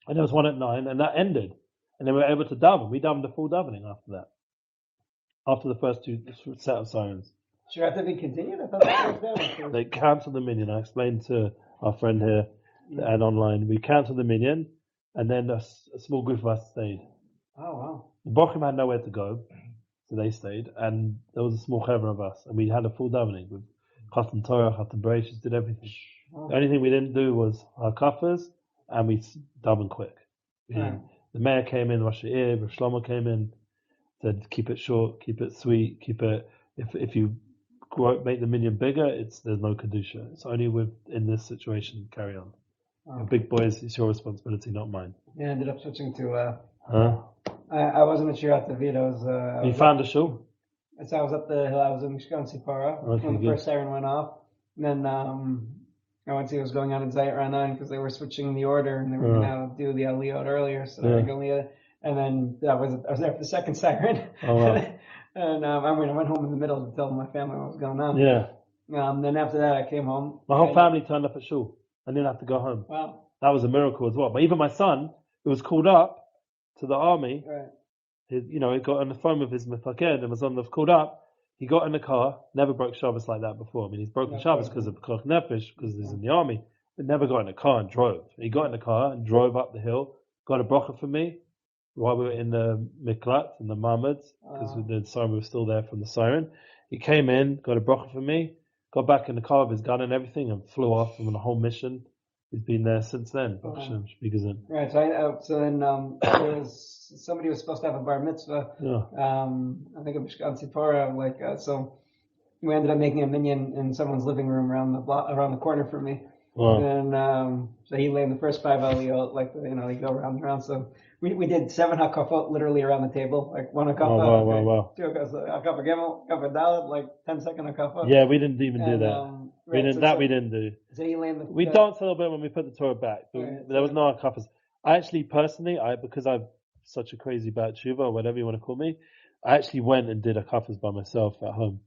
and there was one at 9, and that ended. And then we were able to daven. We davened the full davening after that. After the first two set of sirens. Should have to be continued? I thought that was down. They cancelled the minion. I explained to our friend here and online. We cancelled the minion, and then a small group of us stayed. Oh, wow. The Bochum had nowhere to go, so they stayed, and there was a small cover of us, and we had a full davening with Chatan Torah, Chatan Bereshit, did everything. Oh. The only thing we didn't do was our kaffers, and we davened quick. Right. The mayor came in, Rosh Ha'ir, Rosh Shlomo came in, said keep it short, keep it sweet, keep it. If you make the minion bigger, there's no kedusha. It's only in this situation. Carry on. Oh. Big boys, it's your responsibility, not mine. Yeah, I ended up switching to. Huh? I wasn't at Shirat David. You found a shul? So I was up the hill. I was in Mishkan Sipara when the first siren went off. And then I went to see what was going on in Zayat Ranan because they were switching the order and they were going to do the Aliyot earlier. So and then I was there for the second siren. Oh, wow. And I went home in the middle to tell my family what was going on. Yeah. Then after that, I came home. My whole family turned up at shul. I didn't have to go home. Wow. That was a miracle as well. But even my son, who was called up to the army, right. He got on the phone with his mefaked and was called up. He got in the car, never broke Shabbos like that before. I mean, he's broken Shabbos because of Koach Nefesh, because he's in the army, but never got in a car and drove. He got in the car and drove up the hill, got a bracha for me while we were in the miklat, in the Mahmuds, because the siren was still there from the siren. He came in, got a bracha for me, got back in the car with his gun and everything, and flew off on the whole mission. He's been there since then. Right. So then there was somebody was supposed to have a bar mitzvah. Yeah. I think it was Mishkan Sipora. So we ended up making a minyan in someone's living room around the corner from me. Wow. And so he lay in the first 5 aliyot, they go round and round. So we did 7 hakafot literally around the table, like 1 hakafa, wow. 2 hakafa gimel, hakafa dalet, like 10-second hakafa. Yeah, we didn't even do that. We didn't do. So he lay in we danced a little bit when we put the Torah back. There was no hakapas. I actually personally, because I'm such a crazy bad tshuva or whatever you want to call me, I actually went and did hakapas by myself at home.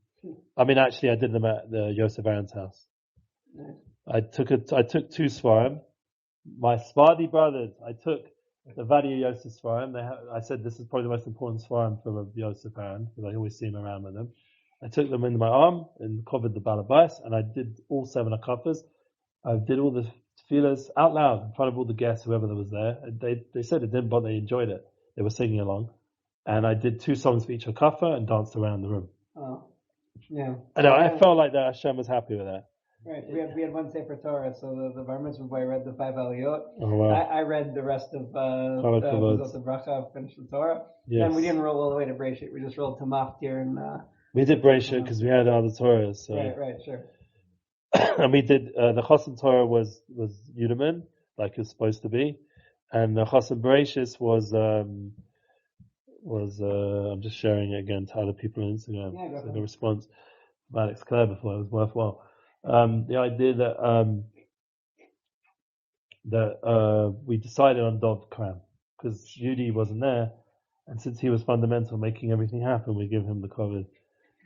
I mean, actually, I did them at the Yosef Aaron's house. Nice. I took 2 svarim. My Sephardi brothers, I took the Vadi Yosef svarim. I said this is probably the most important svarim for Yosef Aaron because I always see him around with them. I took them in my arm and covered the balabais, and I did all 7 hakapas. I did all the tefillahs out loud in front of all the guests, whoever there was there. They said it didn't, but they enjoyed it. They were singing along, and I did 2 songs for each hakafa and danced around the room. Oh, yeah. And I felt like that Hashem was happy with that. Right. We had one Sefer Torah, so the bar mitzvah boy read the 5 aliyot. Oh, wow. I read the rest of Lkovod. the bracha, finished the Torah. Yes. And we didn't roll all the way to Bereshit. We just rolled to Maftir and. We did Bereshit because we had other Torahs. So. Right, sure. And we did the Chosim Torah was Yudaman, like it's supposed to be, and the Chosim Bereshit was I'm just sharing it again to other people on Instagram. Yeah, so the response from Alex Clare before it was worthwhile. The idea that we decided on Dov Kram because Yudi wasn't there, and since he was fundamental making everything happen, we give him the COVID.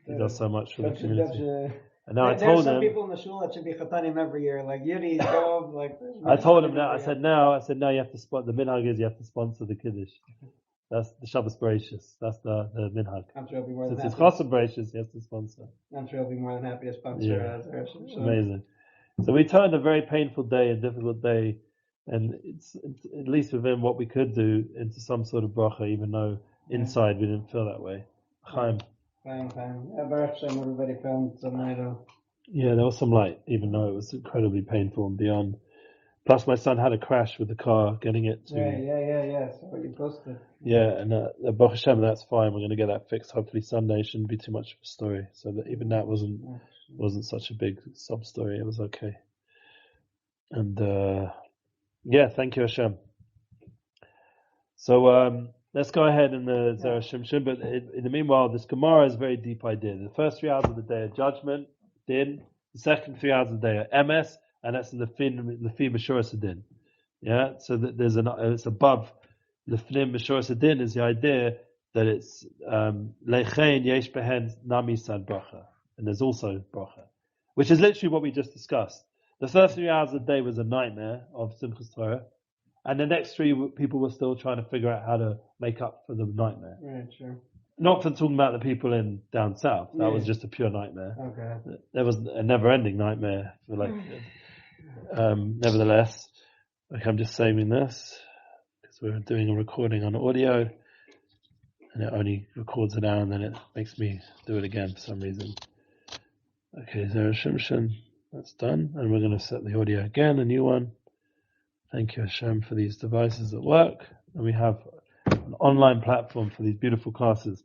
He does so much for the community. And now I told him. There's some people in the shul that should be chatanim every year, like Yudi, Dov, like. I told him now. I said now you have to sponsor. The minhag is you have to sponsor the kiddush. That's the Shabbos Bereshit. That's the minhag. I'm sure he'll be more than happy. happy. Since it's Chosim Bereshit, he has to sponsor. I'm sure he'll be more than happy to sponsor. Yeah. Amazing. So we turned a very painful day, a difficult day, and it's at least within what we could do into some sort of bracha, even though inside we didn't feel that way. Chaim. Fine. Baruch Hashem, everybody found some light. Yeah, there was some light, even though it was incredibly painful and beyond. Plus, my son had a crash with the car, getting it to. Yeah. So what you posted. Yeah, and Baruch Hashem, that's fine. We're going to get that fixed. Hopefully Sunday shouldn't be too much of a story. So that even that wasn't such a big sub story. It was okay. And thank you Hashem. So let's go ahead in the Zera Shimshon. But in the meanwhile, this Gemara is a very deep idea. The first 3 hours of the day are judgment, din. The second 3 hours of the day are emes, and that's the Lefi B'Shuras Din. Yeah, so that it's above Lefnim Meshoras Adin is the idea that it's Lechein Yesh Behen Nami Sad Bracha, and there's also Bracha, which is literally what we just discussed. The first 3 hours of the day was a nightmare of Simchas Torah, and the next 3 people were still trying to figure out how to make up for the nightmare. Right, sure. Not for talking about the people in down south. That was just a pure nightmare. Okay. There was a never-ending nightmare. Nevertheless, I'm just saving this because we're doing a recording on audio, and it only records an hour, and then it makes me do it again for some reason. Okay, Zera Shimshon, that's done, and we're going to set the audio again, a new one. Thank you, Hashem, for these devices that work, and we have an online platform for these beautiful classes.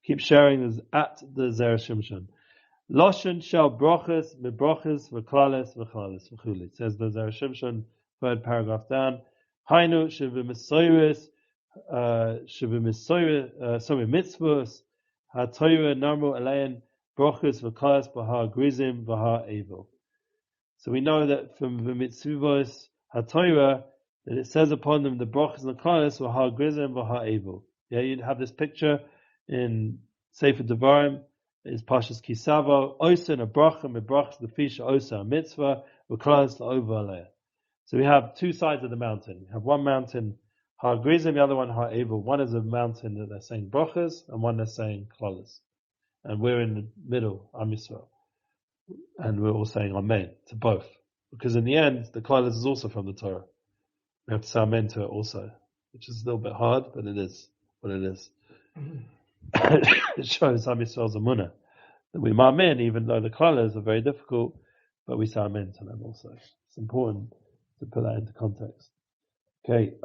Keep sharing this at the Zera Shimshon. Loshen shall brochas, mebrochas, v'klalis, v'klalis, v'chuli. Says the Zera Shimshon, 3rd paragraph down. Hainu shevimisoiris, mitzvos, ha-toyra narmu alein, brochas, v'klalis, v'ha grizim, v'ha evil. So we know that from the mitzvos, ha-toyra, that it says upon them the brochas and the klalis, v'ha grizim, v'ha evil. Yeah, you'd have this picture in Sefer Devarim, is Pashas Kisavo, Osa and a bracha, mebrachas lefisha Osa a mitzvah, v'klalis la'ova aleh. So we have 2 sides of the mountain. We have one mountain, Har Grizim, the other one, Har Evil. One is a mountain that they're saying brachas, and one they're saying klalis. And we're in the middle, Am Yisrael. And we're all saying Amen to both. Because in the end, the klalis is also from the Torah. We have to say Amen to it also, which is a little bit hard, but it is what it is. It shows Am Yisrael's Amunah, that we ma'amin, even though the klalis are very difficult, but we say Amen to them also. It's important to put that into context. Okay,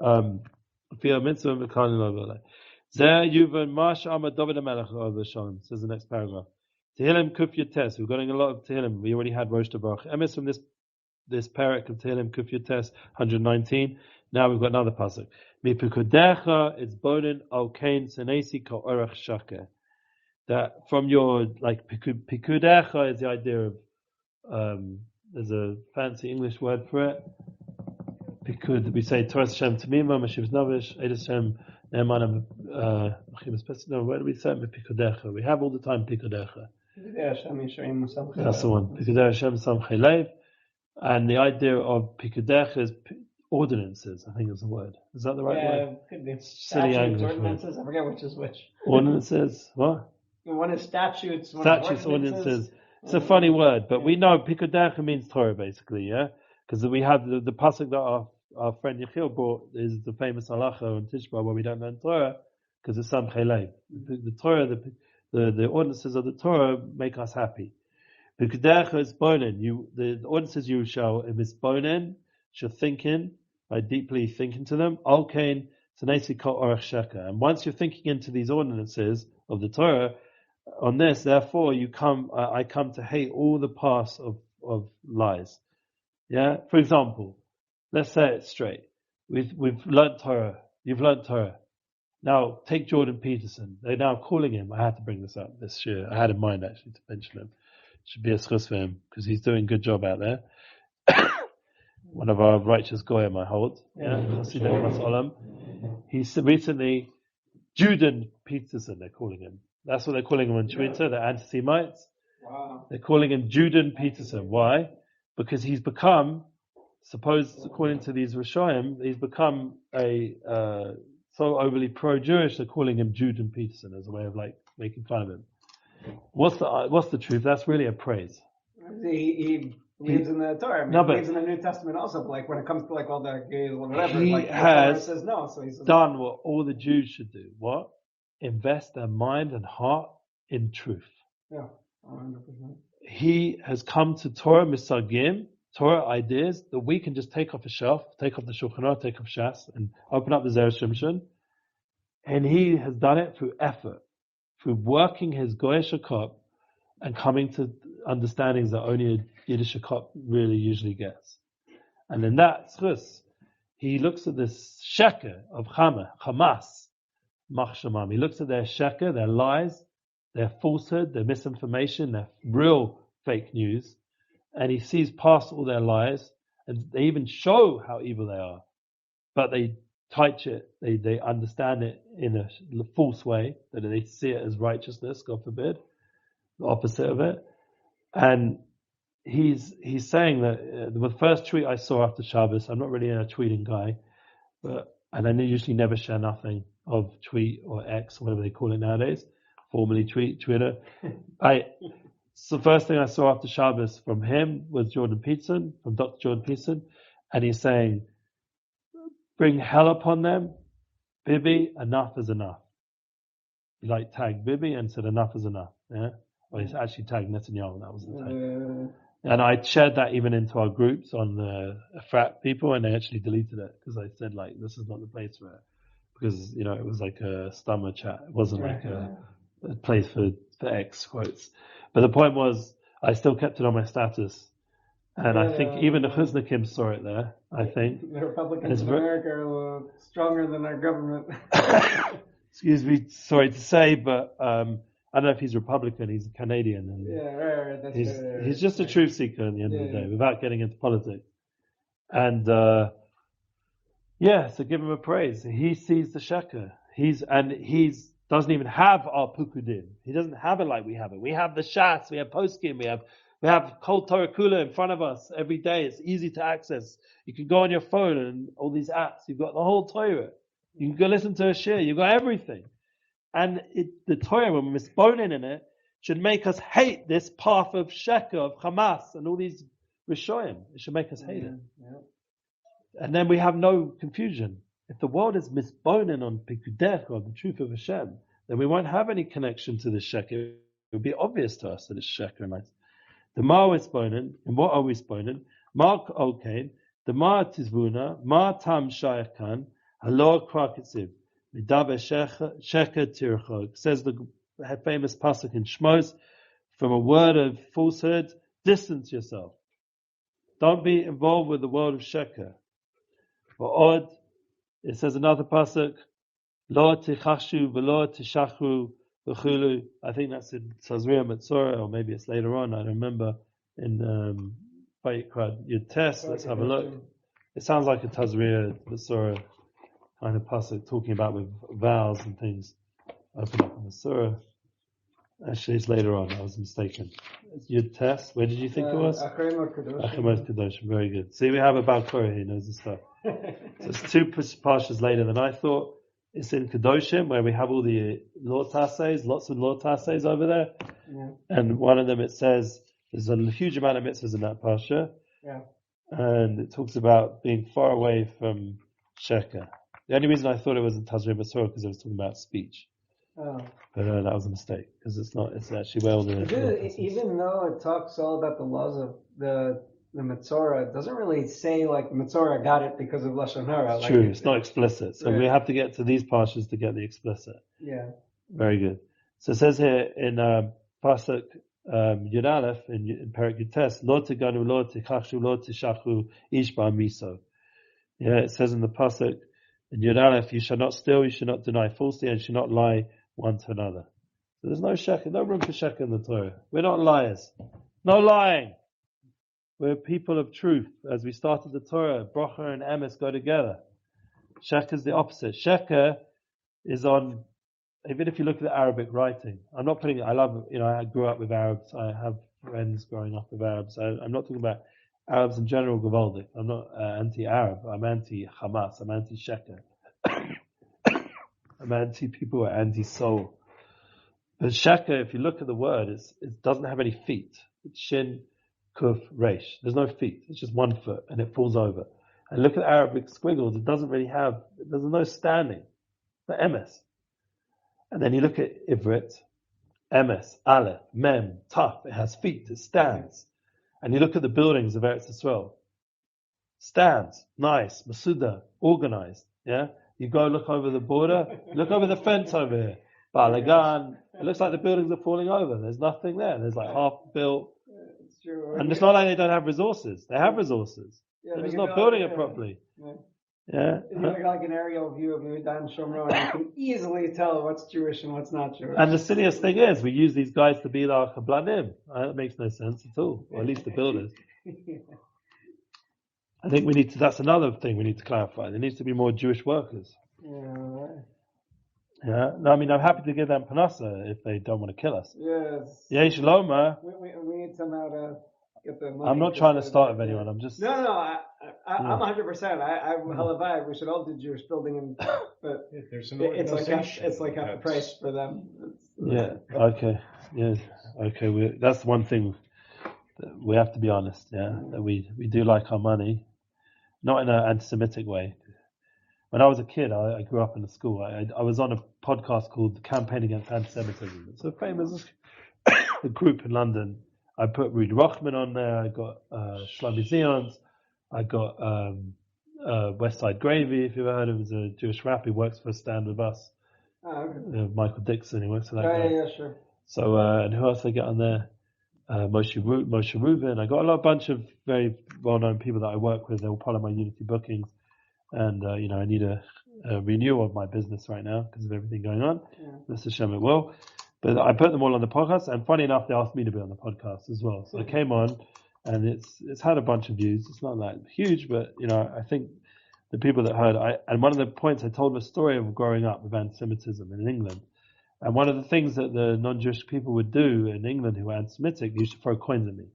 Zer Yuvan Mash Amad David HaMelech over Shalom, says the next paragraph. Tehillim Kuf Yotes, we're getting a lot of Tehillim. We already had Rosh Baruch Emes from this parak of Tehillim Kuf Yotes, 119. Now we've got another pasuk. Mipikudecha, it's bonin al kain senesi ka orach shake. That from your, like, pikudecha is the idea of, there's a fancy English word for it. Pikud, we say Torah Hashem Tamima, Mashiv Navish, Ed Hashem, Ne'eman, no, where do we say Pikudecha? We have all the time Pikudecha. That's the one. Pikudecha Hashem Samchei Lev. And the idea of Pikudecha is ordinances, I think is the word. Is that the right word? Could be statutes, ordinances, I forget which is which. Ordinances, what? One is statutes, statutes, ordinances. It's a funny word, but we know Pikudecha means Torah basically, yeah? Because we have the pasuk that our friend Yechiel brought is the famous halacha on Tishba where we don't learn Torah because it's Samchei Lev. The Torah, the ordinances of the Torah make us happy. Pikudecha is bonen. The ordinances you shall misbonen, shall think in, by deeply thinking to them. Alkain Tanesi Kol Orach Sheka. And once you're thinking into these ordinances of the Torah, on this, therefore, I come to hate all the paths of lies. Yeah. For example, let's say it straight. We've learnt Torah. You've learnt Torah. Now take Jordan Peterson. They're now calling him. I had to bring this up this year. I had in mind actually to mention him. It should be a schus for him because he's doing a good job out there. One of our righteous goyim, I hold. He's recently Jordan Peterson. They're calling him. That's what they're calling him on Twitter. They're anti-Semites. Wow. They're calling him Jordan Peterson. Why? Because he's become, according to these Rishonim, he's become so overly pro-Jewish. They're calling him Jordan Peterson as a way of like making fun of him. What's the truth? That's really a praise. He believes in the Torah. He believes in the New Testament also. But like when it comes to like all the whatever, he like has says no. So he's done what all the Jews should do. What? Invest their mind and heart in truth. Yeah, 100%. He has come to Torah Misagim, Torah ideas that we can just take off a shelf, take off the Shulchan Aruch, take off Shas, and open up the Zera Shimshon. And he has done it through effort, through working his Goyish Akop and coming to understandings that only a Yiddish Akop really usually gets. And in that schus, he looks at this sheker of Hamas, Machshamam. He looks at their sheker, their lies, their falsehood, their misinformation, their real fake news, and he sees past all their lies, and they even show how evil they are. but they touch it, they understand it in a false way, that they see it as righteousness, God forbid, the opposite of it. And he's saying that the first tweet I saw after Shabbos, I'm not really a tweeting guy, and I usually never share nothing of tweet or X, or whatever they call it nowadays, formerly Twitter. So the first thing I saw after Shabbos from him was from Dr. Jordan Peterson, and he's saying, bring hell upon them, Bibi, enough is enough. He tagged Bibi and said enough is enough. Yeah? Well, he's actually tagged Netanyahu, that was the tag. And I shared that even into our groups on the frat people, and they actually deleted it, because I said, this is not the place for it. Because, it was like a stammer chat. It wasn't like a place for X quotes. But the point was, I still kept it on my status. And I think even the Chuznikim saw it there, I think. The Republicans in America are stronger than our government. Excuse me, sorry to say, but I don't know if he's Republican, he's Canadian. And right. He's just a truth seeker at the end of the day, without getting into politics. And so give him a praise. He sees the sheker. He's doesn't even have our pukudim. He doesn't have it like we have it. We have the shas, we have poskim, we have Kol Torah Kula in front of us every day. It's easy to access. You can go on your phone and all these apps. You've got the whole Torah. You can go listen to a shir. You've got everything. And the Torah, when we're misboning in it, should make us hate this path of sheker, of Hamas, and all these Rishoyim. It should make us hate it. Yeah. And then we have no confusion. If the world is misboning on Pikudech, or the truth of Hashem, then we won't have any connection to the sheker. It will be obvious to us that it's sheker and lies. The ma is boning, and what are we boning? Ma okain, the ma tizvuna, ma tam shayachan, halor krakitziv, midabe sheker tirchog. Says the famous pasuk in Shmos, from a word of falsehood, distance yourself. Don't be involved with the world of sheker. But odd, it says another pasuk, lo tichashu v'lo tishachru v'chulu. I think that's in Tazria Metzora, or maybe it's later on. I don't remember. In Vayikra Yud. Let's have a look. It sounds like a Tazria Metzora kind of pasuk, talking about with vows and things. Open up in the surah. Actually, it's later on. I was mistaken. It's Yud. Where did you think it was? Achimot Kedoshim. Very good. See, we have a Baal Korah, he knows the stuff. So it's 2 parshas later than I thought. It's in Kedoshim, where we have all the Lord Tasseis, lots of Lord Tasseis over there. Yeah. And one of them, it says, there's a huge amount of mitzvahs in that parsha. Yeah. And it talks about being far away from sheker. The only reason I thought it was in Tazria Basura, because it was talking about speech. Oh. But that was a mistake, because it's not, it's actually well done. Even though it talks all about the laws of the Metzora, it doesn't really say Metzora got it because of Lashon Hara. True, it's not explicit. So we have to get to these parshas to get the explicit. Yeah. Very good. So it says here in Pasuk Yud Aleph, in Perek Yud, Lo teganu, lo tichachshu, lo tishachu, ish ba'miso. Yeah, it says in the Pasuk in Yud Aleph, you shall not steal, you shall not deny falsely, and you shall not lie one to another. So there's no sheker, no room for sheker in the Torah. We're not liars. No lying. We're people of truth. As we started the Torah, Bracha and Emes go together. Sheker is the opposite. Sheker is on, even if you look at the Arabic writing, I'm not putting, I grew up with Arabs. I have friends growing up with Arabs. I'm not talking about Arabs in general, Gavaldik. I'm not anti-Arab. I'm anti-Hamas. I'm anti-Sheker. I'm anti-people who are anti-soul. But Sheker, if you look at the word, it doesn't have any feet. It's Shin, Kuf, Resh. There's no feet. It's just one foot, and it falls over. And look at Arabic squiggles. It doesn't really have, there's no standing. The Emes. And then you look at Ivrit, Emes, Aleph, Mem, Taf. It has feet. It stands. And you look at the buildings of Eretz Yisrael. Stands. Nice. Masuda. Organized. Yeah? You go look over the border. Look over the fence over here. Balagan. It looks like the buildings are falling over. There's nothing there. There's half built. It's true. And it's not like they don't have resources. They have resources. They're just not building it properly. Yeah. If you look like an aerial view of Yehuda and Shomron, you can easily tell what's Jewish and what's not Jewish. And the silliest thing is, we use these guys to be our kablanim. That makes no sense at all, or at least the builders. I think that's another thing we need to clarify. There needs to be more Jewish workers. Yeah. No, I mean, I'm happy to give them panasa if they don't want to kill us. Yes. Yesh Loma. We need somehow to get the money. I'm not trying to start with anyone. I'm just. No. I'm 100%. I'm halavai. We should all do Jewish building, but there's some it's like half the price for them. Okay. Yeah. Okay. That's one thing. We have to be honest. Yeah. That we do like our money, not in an anti-Semitic way. When I was a kid, I grew up in a school. I was on a podcast called Campaign Against Anti-Semitism. It's a famous group in London. I put Rudy Rochman on there. I got Shlomi Zions. I got West Side Gravy, if you've ever heard of him. He's a Jewish rapper. He works for Stand With Us. Oh, okay. Michael Dixon, he works for that guy. Yeah, sure. So, and who else I get on there? Moshe Rubin. I got a bunch of very well-known people that I work with. They're all part of my Unity bookings. And, I need a renewal of my business right now because of everything going on. Mr. Hashem, it will. But I put them all on the podcast. And funny enough, they asked me to be on the podcast as well. So I came on and it's had a bunch of views. It's not that huge, but, I think the people that heard, and one of the points I told them a story of growing up with anti-Semitism in England. And one of the things that the non-Jewish people would do in England who were anti-Semitic, they used to throw coins at me.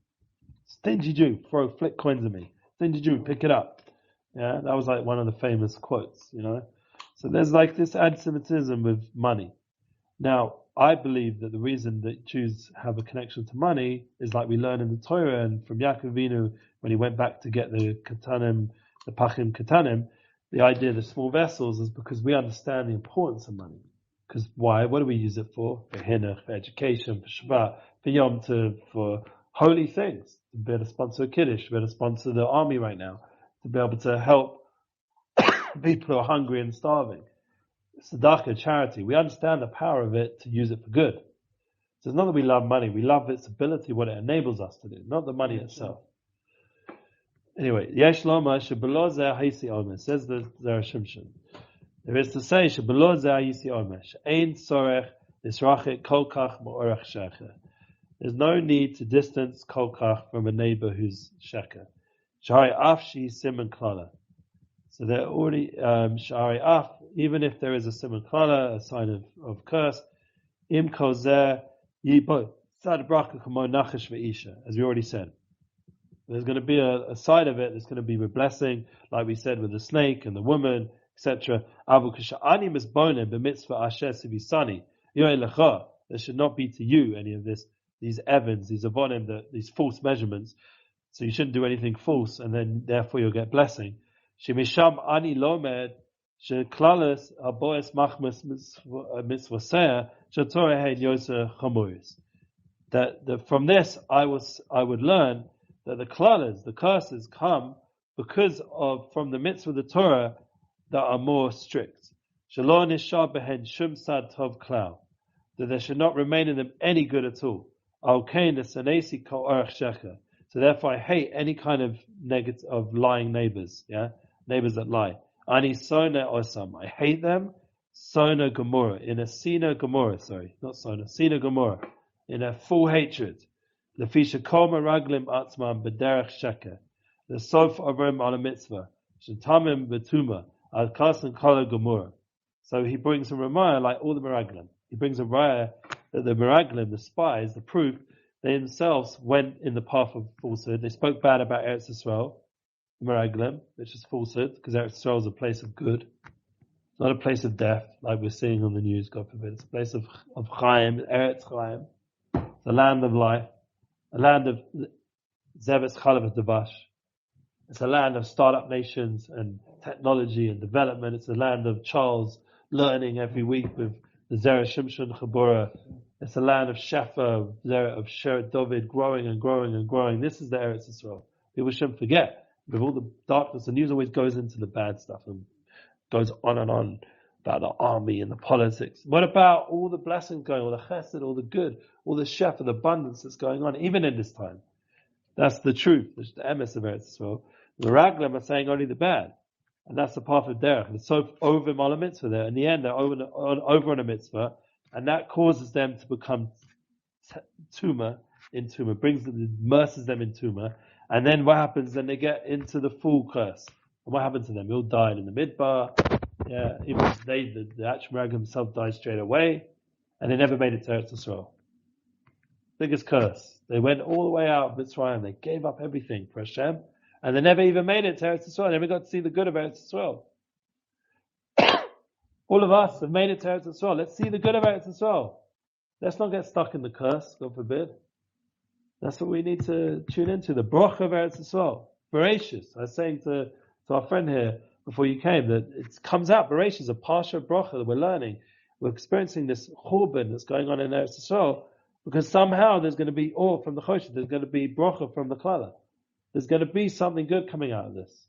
Stingy Jew, flick coins at me. Stingy Jew, pick it up. Yeah, that was like one of the famous quotes, So there's like this anti-Semitism with money. Now, I believe that the reason that Jews have a connection to money is like we learn in the Torah and from Yaakov Avinu when he went back to get the Katanim, the Pachim Katanim, the idea of the small vessels is because we understand the importance of money. Because why? What do we use it for? For Hinuch, for education, for Shabbat, for Yom Tov, for holy things. To be able to sponsor a Kiddush, to be able to sponsor the army right now. To be able to help people who are hungry and starving. Tzedakah, charity. We understand the power of it to use it for good. So it's not that we love money. We love its ability, what it enables us to do, not the money itself. Anyway, Yesh Loma Shebelo Zeh Haisi Omer, says the Zera Shimshon. There is to say, Shebelo Zeh Haisi Omer, She'ein Tzorech Nisrachik Koach Ma'orech Shecher. There's no need to distance Koach from a neighbor who's Sheker. Shari Af Shi Simon Klala. So they're already Shari Af, even if there is a Simon Klala, a sign of curse, Im Kozer Yibo Sad Bracha Kamo Nachash Ve'isha, as we already said. There's going to be a side of it that's going to be with blessing, like we said with the snake and the woman, etc. Avu Kasha'ani Misbonim B'mitzvah Asher Sivisani. There should not be to you any of these evans, these avonim, these false measurements. So you shouldn't do anything false, and then therefore you'll get blessing. Shemisham ani lomed sheklalas aboes machmas mitzvaseh shetorah hein yoser chamuris. That from this I would learn that the klalas, the curses, come because of from the mitzvah of the Torah that are more strict. Shelo nishar behen shum sad tov klau. That there should not remain in them any good at all. Al kain esanesi kol orach shecher. So therefore I hate any kind of negative, of lying neighbors, neighbors that lie. Ani sona osam. I hate them. Sona Gomorrah. In a Sina Gomorrah, not Sona. Sina Gomorrah. In a full hatred. Lefisha kol meraglim atzman b'derech sheker. The sof avrim ala mitzvah. Shetamim betuma. Al kasan kala Gomorrah. So he brings a Ramah like all the meraglim. He brings a raya that the meraglim, the spies, the proof, they themselves went in the path of falsehood. They spoke bad about Eretz Yisrael, Meraglim, which is falsehood, because Eretz Yisrael is a place of good. It's not a place of death, like we're seeing on the news, God forbid. It's a place of Chaim, Eretz Chaim. It's a land of life, a land of Zevetz Chalav Davash. It's a land of startup nations and technology and development. It's a land of Charles learning every week with the Zera Shimshon Chabura. It's a land of Shefa, of Sheret David, growing and growing and growing. This is the Eretz Yisrael. People shouldn't forget. With all the darkness, the news always goes into the bad stuff and goes on and on about the army and the politics. What about all the blessings going, all the chesed, all the good, all the Shefa, the abundance that's going on, even in this time? That's the truth. That's the emes of Eretz Yisrael. The Raglim are saying only the bad. And that's the path of derech. It's so over a mitzvah there. In the end, they're over on a mitzvah. And that causes them to become tumah in tumah, immerses them in tumah, And then what happens? Then they get into the full curse. And what happened to them? They all died in the midbar. Yeah, even the Achmarag himself died straight away. And they never made it to Eretz Yisrael. Biggest curse. They went all the way out of Mitzrayim. They gave up everything for Hashem. And they never even made it to Eretz Yisrael. They never got to see the good of Eretz Yisrael. All of us have made it to Eretz Yisrael. Let's see the good of Eretz Yisrael. Let's not get stuck in the curse, God forbid. That's what we need to tune into. The bracha of Eretz Yisrael. Bereshit. I was saying to our friend here before you came that it comes out. Bereshit is a Parshat bracha that we're learning. We're experiencing this churban that's going on in Eretz Yisrael because somehow there's going to be awe from the choshen. There's going to be bracha from the klala. There's going to be something good coming out of this.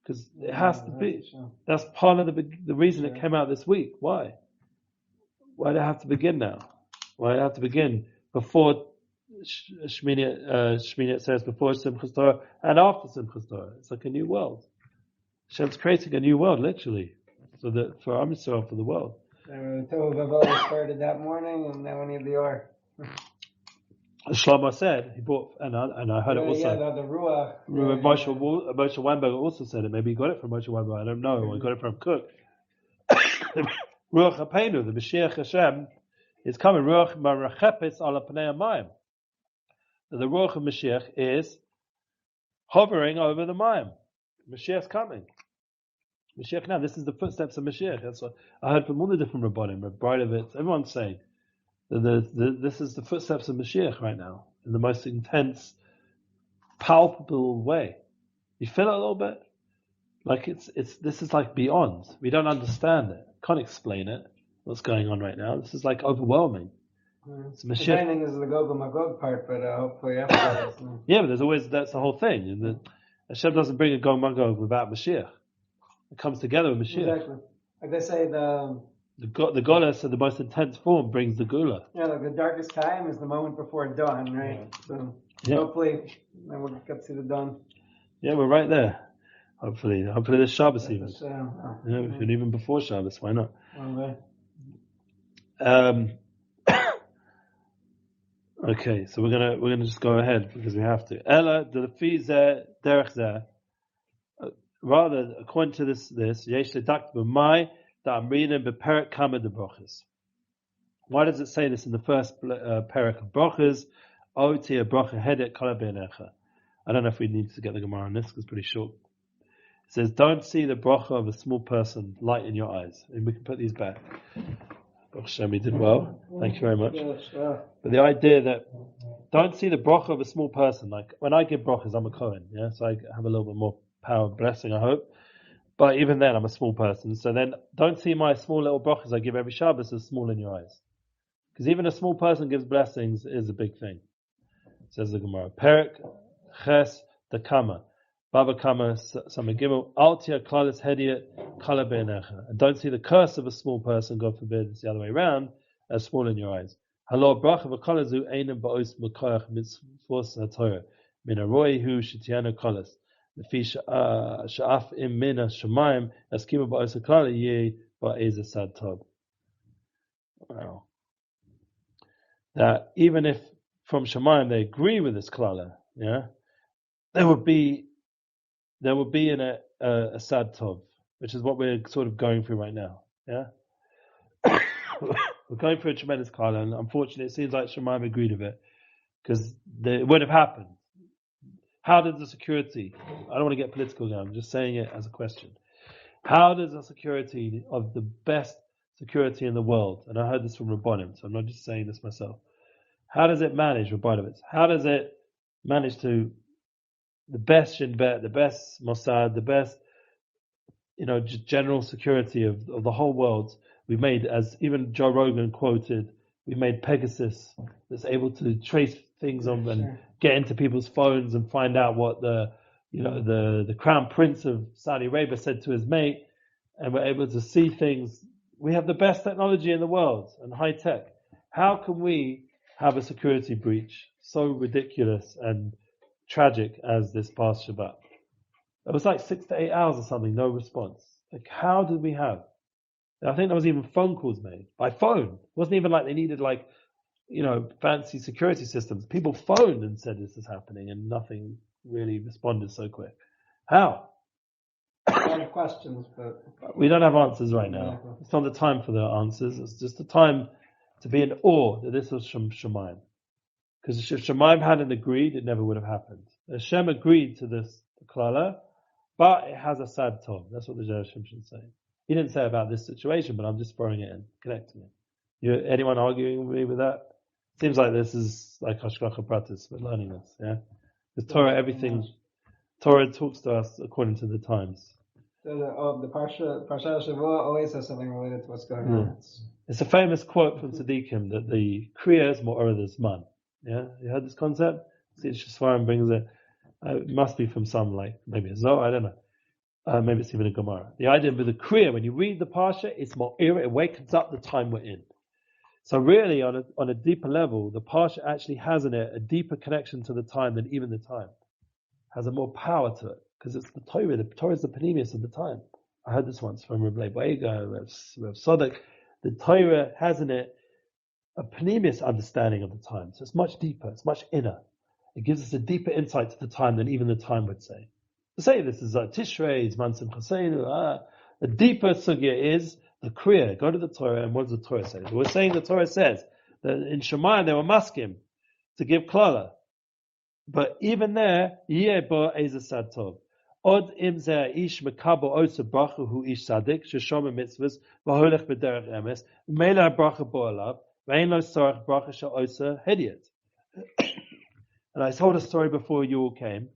Because it has to be. That's part of the reason it came out this week. Why? Why did it have to begin now? Why did it have to begin before Shmini it says before Simchas Torah and after Simchas Torah? It's like a new world. Hashem's creating a new world, literally, so that for Am Yisrael, for the world. The Tohu Vavohu started that morning, and now we need the Or. Shlomo said he bought, and I heard it also. Yeah, the Ruach. Moshe Weinberg also said it. Maybe he got it from Moshe Weinberg. I don't know. Or he got it from Koach. Ruach Hapeinu, the Mashiach Hashem, is coming. Ruach Marachepes ala Pnei Hamayim. The Ruach of Mashiach is hovering over the Mayim. Mashiach's coming. Mashiach now. This is the footsteps of Mashiach. That's what I heard from all the different Rabbanim, Rabbanovitz. Everyone's saying. This is the footsteps of Mashiach right now, in the most intense, palpable way. You feel it a little bit? Like this is like beyond. We don't understand it. Can't explain it. What's going on right now? This is like overwhelming. It's Mashiach. The training is the Gog and Magog part, but hopefully after that. Yeah, but there's always, that's the whole thing. And Hashem doesn't bring a Gog and Magog without Mashiach. It comes together with Mashiach. Exactly. Like they say, the Golas of the most intense form brings the Gula. Yeah, like the darkest time is the moment before dawn, right? So hopefully we'll get to the dawn. Yeah, we're right there. Hopefully this Shabbos even. Even before Shabbos, why not? Okay, so we're gonna just go ahead because we have to. Ella the Fize Derech Zeh. Rather, according to this Yesh Ledakt B'mai. That I'm reading Beperik Kama de Brochas. Why does it say this in the first Perik of Brochas? Oti a Brocha Hedet Kala Beinecha. I don't know if we need to get the Gemara on this because it's pretty short. It says, don't see the Brocha of a small person light in your eyes. And we can put these back. Baruch Hashem, he did well. Thank you very much. But the idea that don't see the Brocha of a small person. Like when I give Brochas, I'm a Kohen, so I have a little bit more power and blessing, I hope. But even then, I'm a small person. So then, don't see my small little brachas I give every Shabbos as small in your eyes. Because even a small person gives blessings is a big thing. Says the Gemara. Perik ches dekama. Baba kama samagimel. Altia klalis hediet kala beinecha. And don't see the curse of a small person, God forbid, it's the other way around, as small in your eyes. Halo bracha v'kalazu einem ba'os m'koach mitzvos ha'torah. Min aroi hu shetianu kalas. Sha'af im mina shamayim askima ba'os ha'klala ye ba'ez sad tob. Wow. That even if from Shamayim they agree with this klala, there would be in a sad tov, which is what we're sort of going through right now. We're going through a tremendous klala, and unfortunately, it seems like Shamayim agreed with it because it would have happened. How did the security? I don't want to get political now. I'm just saying it as a question. How does the security of the best security in the world, and I heard this from Rabbanim, so I'm not just saying this myself. How does it manage Rabbanim? How does it manage to the best Shin Bet, the best Mossad, the best, just general security of the whole world? We made, as even Joe Rogan quoted, we made Pegasus that's able to trace things on and get into people's phones and find out what the Crown Prince of Saudi Arabia said to his mate, and we're able to see things. We have the best technology in the world and high tech. How can we have a security breach so ridiculous and tragic as this past Shabbat? It was like 6 to 8 hours or something, no response. Like, how did we have? I think there was even phone calls made by phone. It wasn't even like they needed fancy security systems. People phoned and said this is happening, and nothing really responded so quick. How? A lot of questions, but we don't have answers right now. It's not the time for the answers. It's just the time to be in awe that this was from Shemaim. Because if Shemaim hadn't agreed, it never would have happened. Hashem agreed to this klala, but it has a sad tov. That's what the Zera Shimshon is saying. He didn't say about this situation, but I'm just throwing it in, connecting it. Anyone arguing with me with that? Seems like this is like Hashgacha Pratis, we're learning this, yeah? The Torah, everything, Torah talks to us according to the times. So the Parshat Shavua always has something related to what's going on. It's a famous quote from Tzaddikim that the Kriya is Mo'orah Zman. Yeah? You heard this concept? See, Shesvarim brings it. It must be from some, maybe a Zohar, I don't know. Maybe it's even a Gemara. The idea with the Kriya, when you read the Parsha, it's Mo'orah, it wakens up the time we're in. So really, on a deeper level, the Parsha actually has in it a deeper connection to the time than even the time. Has a more power to it, because it's the Torah. The Torah is the panemius of the time. I heard this once from Rav Leiboega, Rav Sodek. The Torah has in it a panemius understanding of the time. So it's much deeper, it's much inner. It gives us a deeper insight to the time than even the time would say. To say this is Tishrei, it's Mansim Chaseinu. The deeper sugya is the Kriya. Go to the Torah, and what does the Torah say? We're saying the Torah says that in Shemayim they were maskim to give klala. But even there, yeh bo eza sad tov. Od im zeh ish mekabo osa bracha hu ish sadik, sheshoma mitzvahs, v'holech b'derech emes, v'meila bracha bo alav, v'ein lo sorach bracha shel osa hediot. And I told a story before you all came,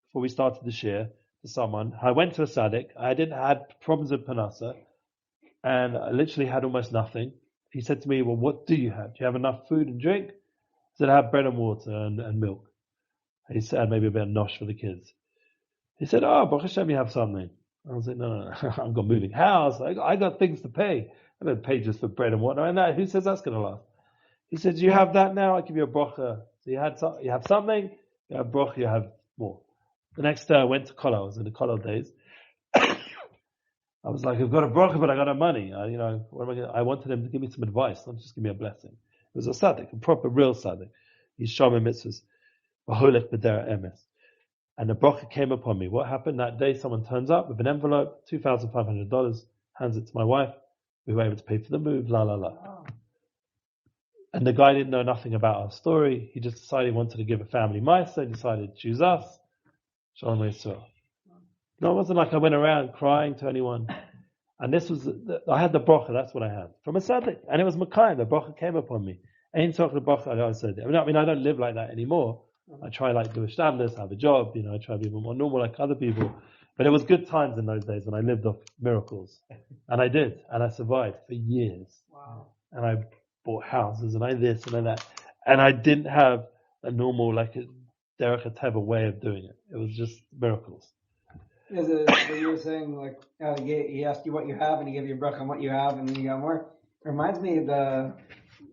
before we started the shir, to someone. I went to a sadik, I had problems with panasa, and I literally had almost nothing. He said to me, well, what do you have? Do you have enough food and drink? I said, I have bread and water and milk. He said, maybe a bit of nosh for the kids. He said, Baruch Hashem, you have something. I was like, no, I've got moving house. I got things to pay. I don't pay just for bread and water. And who says that's going to last? He said, you have that now? I'll give you a bracha. So you have something, you have bracha, you have more. The next day I went to Koach. I was in the Koach days. I was like, I've got a bracha, but I got no money. I wanted him to give me some advice, not just give me a blessing. It was a tzaddik, a proper, real tzaddik. He's shomim mitzvahs. And the bracha came upon me. What happened that day? Someone turns up with an envelope, $2,500, hands it to my wife. We were able to pay for the move, la la la. Oh. And the guy didn't know nothing about our story. He just decided he wanted to give a family mice, so he decided to choose us. Shalom Yisrael. No, it wasn't like I went around crying to anyone. And this was, I had the bracha, that's what I had. From a tzaddik. And it was Makai, the bracha came upon me. Ain't talking the bracha, I said. I don't live like that anymore. I try do a shtadlis, have a job, I try to be more normal like other people. But it was good times in those days when I lived off miracles. And I did. And I survived for years. Wow. And I bought houses and I this and I that. And I didn't have a normal, derech hateva way of doing it. It was just miracles. Is it what you were saying, he asked you what you have and he gave you a bracha on what you have and then you got more? It reminds me of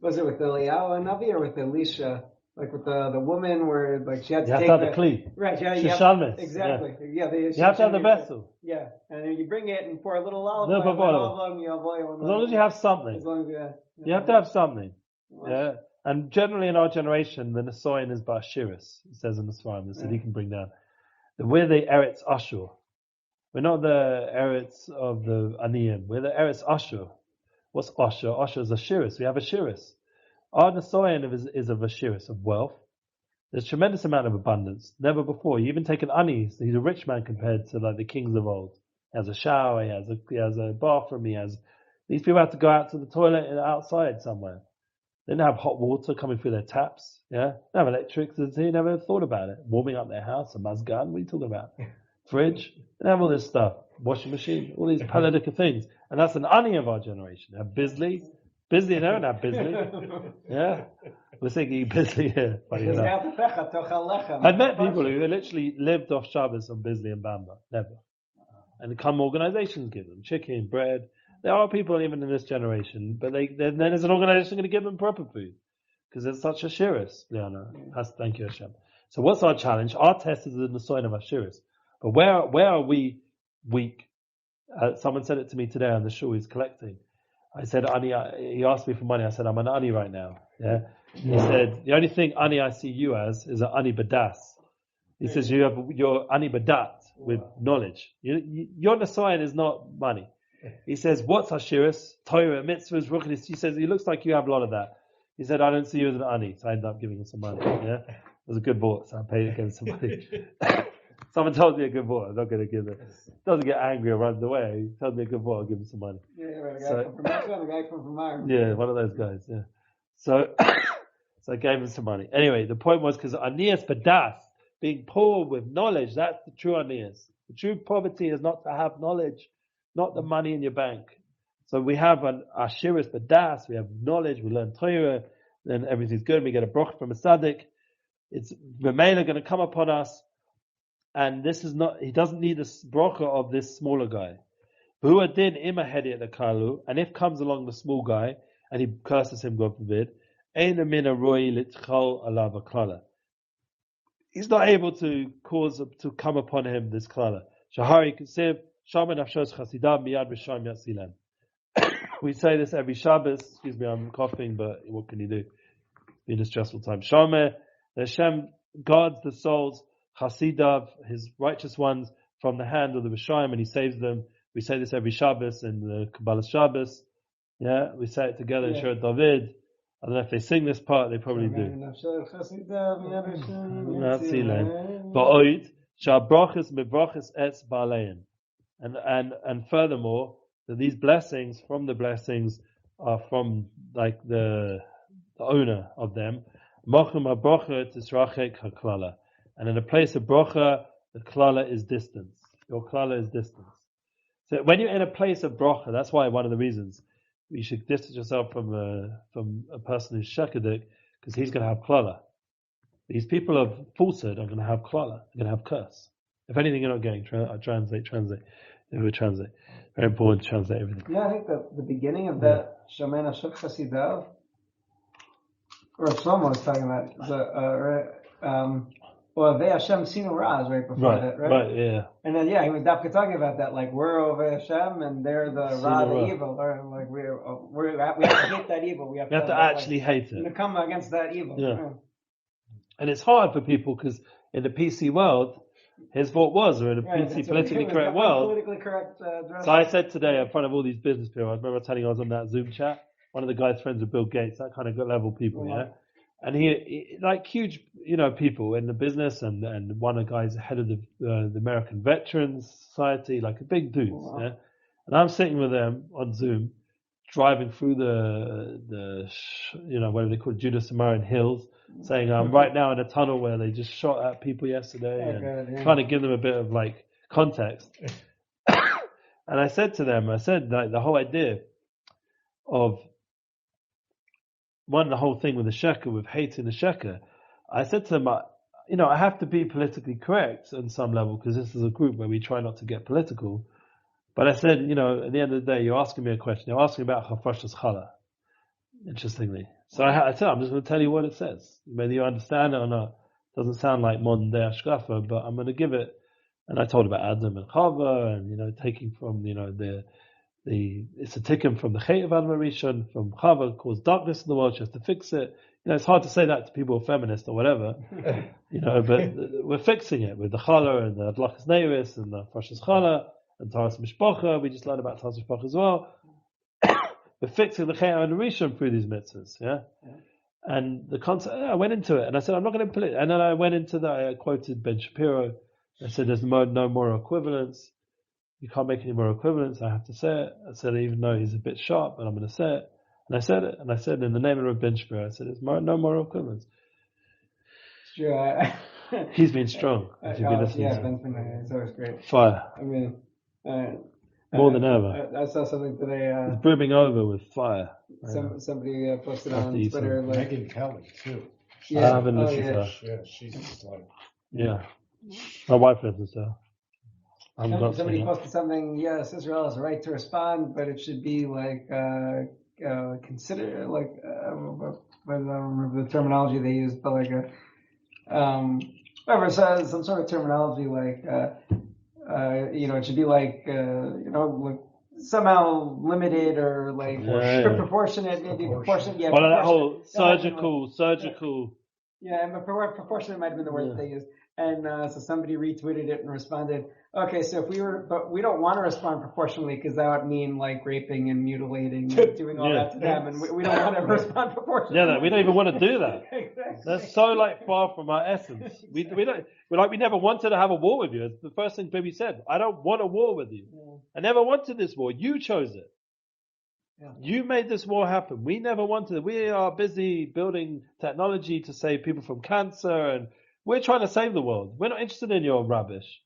was it with the Eliyahu and Navi or with Elisha? Like with the woman where she had to take the kli. Right, yeah, exactly. Yeah, you have to have the vessel. Yeah, and then you bring it and pour a little olive oil. As long as you have something. As long as you have to have something. Yeah. And generally in our generation, the Nesoin is Ba'ashiris. It says in the Svarim, so he can bring down. We're the Eretz Ashur. We're not the Eretz of the Aniyim. We're the Eretz Ashur. What's Ashur? Ashur is a Shiris. We have a Shiris. Our Nesoin is of a Shiris, of wealth. There's tremendous amount of abundance. Never before. You even take an Ani, he's a rich man compared to the kings of old. He has a shower, he has a bathroom, these people have to go out to the toilet outside somewhere. They didn't have hot water coming through their taps, yeah? They have electricity, never thought about it. Warming up their house, a mazgan, what are you talking about? Fridge, they have all this stuff. Washing machine, all these paladika things. And that's an Ani of our generation. They have Bisley, they don't have Bisley. Yeah? We're thinking Bisley here. Funny enough. I've met people who literally lived off Shabbos on Bisley and Bamba. Never. And come organizations give them chicken, bread. There are people even in this generation, but then there's an organization going to give them proper food. Because there's such a shiris. Thank you, Hashem. So what's our challenge? Our test is in the sign of our shiris. But where are we weak? Someone said it to me today on the shul he's collecting. I said, he asked me for money. I said, I'm an ani right now. Yeah. He said, the only thing ani I see you as is an ani badas. He says you're ani badat with knowledge. Your Nasayan is not money. He says, what's Hashiris? Torah, mitzvahs, ruchnis. He says, he looks like you have a lot of that. He said, I don't see you as an ani, so I ended up giving him some money. Yeah, it was a good boy, so I paid again some money. Someone told me a good boy, I'm not going to give it. Doesn't get angry or runs away. He tells me a good boy, I'll give him some money. Yeah, right. The guy from Vermont. Yeah, one of those guys. Yeah. So I gave him some money. Anyway, the point was because anias badas, being poor with knowledge, that's the true anias. The true poverty is not to have knowledge, not the money in your bank. So we have an ashiris badas, we have knowledge, we learn Torah, then everything's good. We get a broch from a tzaddik. It's Mamela going to come upon us, and this is not. He doesn't need the brocha of this smaller guy. Who are din ima hedi at the kalu, and if comes along the small guy and he curses him, God forbid, eina mina roi litchal alav klala. He's not able to come upon him this klala. Shahari Kusev, Shaman Afshos Chasidah Miyad Risham Yatsilan. We say this every Shabbos. Excuse me, I'm coughing, but what can you do? It's been a stressful time. Shaman, Hashem guards the souls, Chasidav, his righteous ones, from the hand of the Rishayim, and he saves them. We say this every Shabbos in the Kabbalah Shabbos. Yeah, we say it together in Shir David. I don't know if they sing this part, they probably do. And furthermore, that these blessings from the blessings are from like the owner of them. And in a place of bracha, the klala is distance. Your klala is distance. So when you're in a place of bracha, that's why one of the reasons you should distance yourself from a person who's shekadik, because he's going to have klala. These people of falsehood are going to have klala. They're going to have curse. If anything, you're not getting translate. If we translate, very important to translate everything. Yeah, I think the beginning of that Shomen Ashok Chasidav, or Shlomo was talking about well, they Hashem Sinu Raz right before that, right? Right, yeah. And then he was definitely talking about that, like we're over Hashem and they're the Ra, the evil, or like we have to hate that evil. We have to actually hate it. To come against that evil. Yeah. And it's hard for people because in the PC world, his thought was, or in a PC politically correct world. Politically correct. So I said today in front of all these business people, I remember telling you I was on that Zoom chat. One of the guys friends with Bill Gates, that kind of level people, yeah. And he like huge, people in the business, and one of the guys head of the American Veterans Society, like a big dude. Oh, wow. Yeah. And I'm sitting with them on Zoom, driving through the whatever they call it, Judah Samaritan Hills, saying I'm right now in a tunnel where they just shot at people yesterday, and trying to give them a bit of like context. And I said to them, like the whole idea of the whole thing with the sheker, with hating the sheker, I said to them, I have to be politically correct on some level because this is a group where we try not to get political. But I said, at the end of the day, you're asking me a question. You're asking about Chafashas Chala, interestingly. So I said, I'm just going to tell you what it says. Whether you understand it or not, it doesn't sound like modern day Ashkafa, but I'm going to give it. And I told about Adam and Chava, and taking from it's a tikkun from the Chet of Adam Rishon, from Chava caused darkness in the world. She has to fix it. It's hard to say that to people who are feminists or whatever, but we're fixing it with the Chala and the Adlachas Neiris and the Fashas Chala and Taras Mishpacha. We just learned about Taras Mishpacha as well. We're fixing the Chet of Adam Rishon through these mitzvahs, yeah. And the concept, I went into it and I said, I'm not going to put it. And then I went into that. I quoted Ben Shapiro. I said, there's no moral equivalence. You can't make any moral equivalence. I have to say it. I said, even though he's a bit sharp, but I'm going to say it. And I said it. And I said, in the name of Ben Shapiro, I said, there's no moral equivalence. It's true. He's been strong. If you've been listening to Ben's been it's always great. Fire. I mean, more than ever. I saw something today. He's brimming over with fire. Somebody posted on Twitter. Megan Kelly, too. I haven't listened to her. Yeah, she's just like... Yeah. My wife listens to her. Somebody posted something. Yes, Israel has a right to respond, but it should be like consider like I don't remember the terminology they used, but like whoever says some sort of terminology like it should be like somehow limited or like proportionate, maybe proportionate. Yeah, well, that whole surgical. Yeah, proportionate might have been the word they used. And so somebody retweeted it and responded, okay, so but we don't want to respond proportionally because that would mean like raping and mutilating and doing all that to them, and we don't want to respond proportionally. Yeah, we don't even want to do that. Exactly. That's so like far from our essence. We never wanted to have a war with you. It's the first thing Bibi said. I don't want a war with you. Yeah. I never wanted this war. You chose it. Yeah. You made this war happen. We never wanted it. We are busy building technology to save people from cancer, and we're trying to save the world. We're not interested in your rubbish.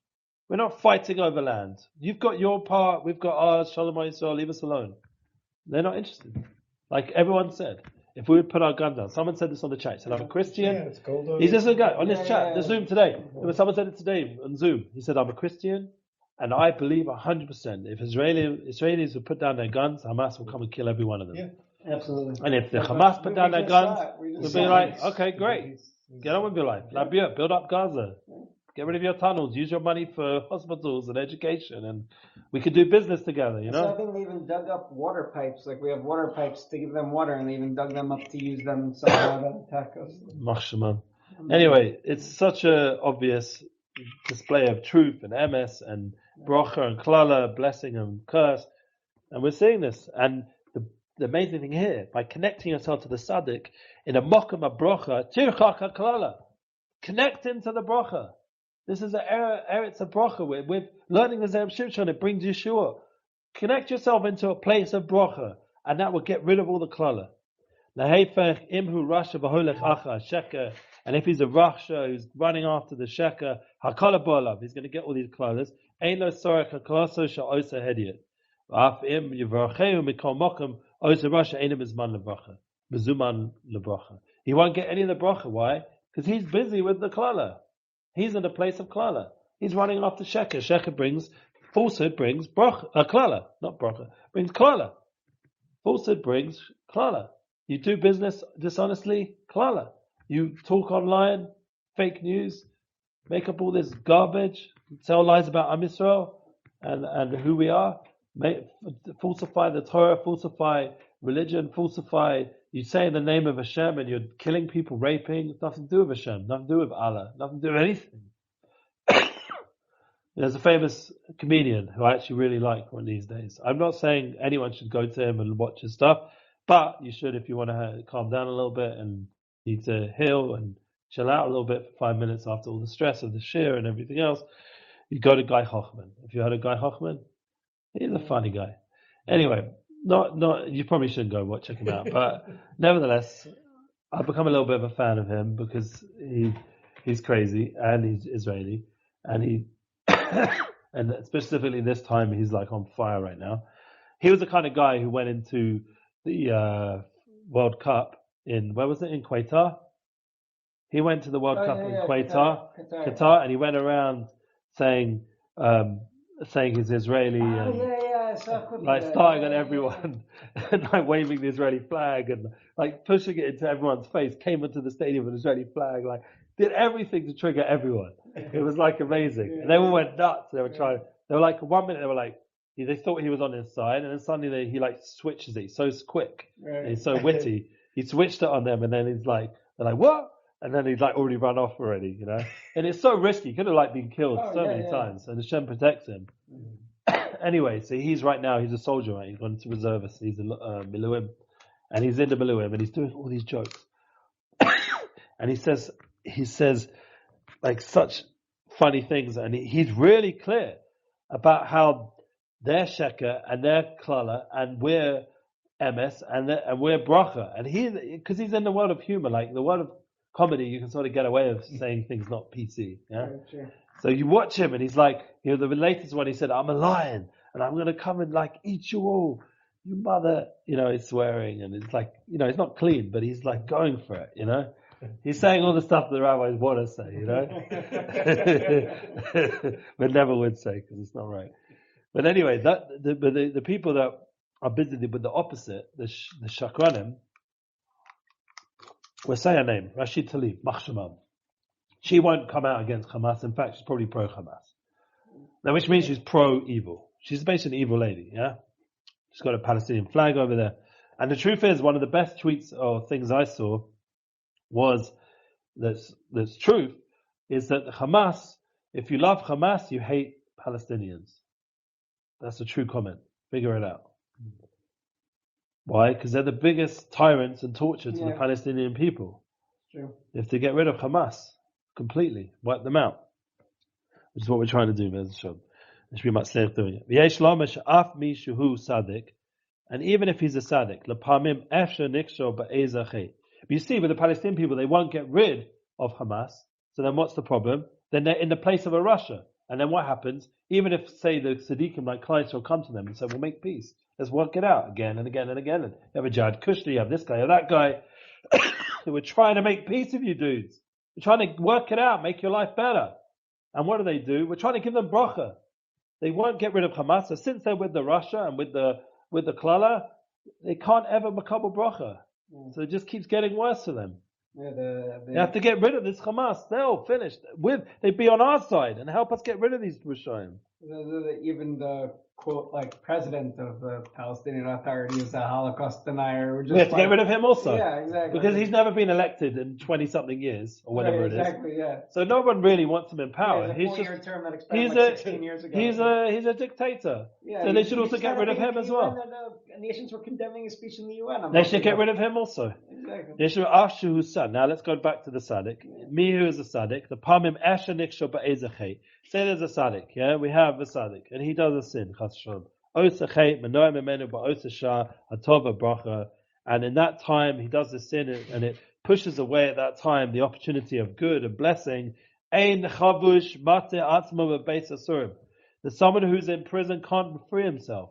We're not fighting over land. You've got your part, we've got ours. Shalom Yisrael, leave us alone. They're not interested. Like everyone said, if we would put our gun down. Someone said this on the chat. He said, I'm a Christian. He's just a guy on this chat, the Zoom today. Someone said it today on Zoom. He said, I'm a Christian, and I believe 100% if Israelis would put down their guns, Hamas will come and kill every one of them. Yeah, absolutely. And if the Hamas put down their guns, we'll be like, okay, great. Get on with your life. Build up Gaza. Get rid of your tunnels. Use your money for hospitals and education, and we could do business together. You know. So I think they even dug up water pipes. Like we have water pipes to give them water, and they even dug them up to use them somehow to attack us. Anyway, it's such a obvious display of truth and emes and bracha and klala, blessing and curse, and we're seeing this. And the amazing thing here, by connecting yourself to the tzaddik in a mokum bracha, tirchach klala, connect into the bracha. This is an eretz of bracha. We're learning the Zera Shimshon. It brings Yeshua. Connect yourself into a place of bracha, and that will get rid of all the klala. Lahefech imhu rasha v'holech acha sheker. And if he's a rasha who's running after the sheker, hakala b'olav, he's going to get all these klalas. Ein lo sorech haklaso sha'osa hediyot. V'af im yivarcheu mikol mokum osa rasha einem izman lebracha. Bezuman lebracha. He won't get any of the bracha. Why? Because he's busy with the klala. He's in the place of klala. He's running after sheker. Sheker brings, falsehood brings klala, not bracha, brings klala. Falsehood brings klala. You do business dishonestly, klala. You talk online, fake news, make up all this garbage, tell lies about Am Yisrael and who we are, falsify the Torah, falsify religion, falsify. You say in the name of Hashem and you're killing people, raping. It's nothing to do with Hashem, nothing to do with Allah, nothing to do with anything. There's a famous comedian who I actually really like one of these days. I'm not saying anyone should go to him and watch his stuff, but you should if you want to calm down a little bit and need to heal and chill out a little bit for 5 minutes after all the stress of the shir and everything else. You go to Guy Hochman. If you heard of Guy Hochman, he's a funny guy. Anyway. Not. You probably shouldn't go check him out, but nevertheless, I've become a little bit of a fan of him because he's crazy and he's Israeli, and and specifically this time he's like on fire right now. He was the kind of guy who went into the World Cup in where was it in Qatar? He went to the World Cup in Qatar, and he went around saying he's Israeli and. Like starting on everyone and like waving the Israeli flag and like pushing it into everyone's face, came into the stadium with an Israeli flag, like did everything to trigger everyone. It was like amazing. And they all went nuts. They were like 1 minute they were like they thought he was on his side, and then suddenly he like switches it. He's so quick. Right. He's so witty. He switched it on them, and then they're like, what? And then he's like already run off already, you know? And it's so risky. He could have like been killed many times, and Hashem protects him. Anyway, so he's a soldier, right? He's gone to reservist. He's a Miluim. And he's in the Miluim, and he's doing all these jokes. And he says like such funny things, and he's really clear about how they're sheker and they're klala, and we're emes and we're bracha. And because he's in the world of humor, like the world of comedy, you can sort of get away with saying things not PC. Yeah. Sure. So you watch him, and he's like, the latest one, he said, I'm a lion, and I'm going to come and like eat you all, you mother, he's swearing, and it's like, it's not clean, but he's like going for it, He's saying all the stuff the rabbis want to say, but never would say, because it's not right. But anyway, the people that are busy with the opposite, the shakranim, we'll say her name, Rashid Tlaib, Machshamam. She won't come out against Hamas. In fact, she's probably pro-Hamas. Now, which means she's pro-evil. She's basically an evil lady, yeah? She's got a Palestinian flag over there. And the truth is, one of the best tweets or things I saw was that's truth, is that Hamas, if you love Hamas, you hate Palestinians. That's a true comment. Figure it out. Why? Because they're the biggest tyrants and torture to the Palestinian people. True. You have to get rid of Hamas completely, wipe them out. Which is what we're trying to do, Bez Hashem. There should be much slave doing it. V'yesh lamash af mishuhu sadik, and even if he's a sadik, lepamim efsher niksho ba'ezachei. But you see, with the Palestinian people, they won't get rid of Hamas. So then what's the problem? Then they're in the place of a Russia. And then what happens? Even if, say, the Tzaddikim like Kleist will come to them and say, we'll make peace. Let's work it out again and again and again. And you have a Jad Kushner, you have this guy or that guy. We're trying to make peace with you dudes. We're trying to work it out, make your life better. And what do? We're trying to give them bracha. They won't get rid of Hamas. So since they're with the Russia and with the Klala, they can't ever makabel bracha. So it just keeps getting worse for them. They have to get rid of this Hamas. They'll finish. They'd be on our side and help us get rid of these Rishayim. Even the quote, like president of the Palestinian Authority is a Holocaust denier. We have to get rid of him also. Yeah, exactly. Because he's never been elected in 20-something years or whatever it is. Exactly, yeah. So no one really wants him in power. He's a 4-year term that expired 16 years ago. He's a dictator. Yeah, so they should also get rid of him as well. Nations were condemning his speech in the UN. They should get rid of him also. Exactly. Now let's go back to the Tzaddik. Me who is a Tzaddik. The Pamim Esha Niksho Ba'ezachei. Say there's a Tzaddik, yeah? We have a Tzaddik. And he does a sin, Chas Shalom. Osachei, Menoy Memenu Ba'osashah, Atova Bracha. And in that time, he does the sin and it pushes away at that time the opportunity of good and blessing. Ein Chavush Mate Atzmo Beis Asurim. That someone who's in prison can't free himself.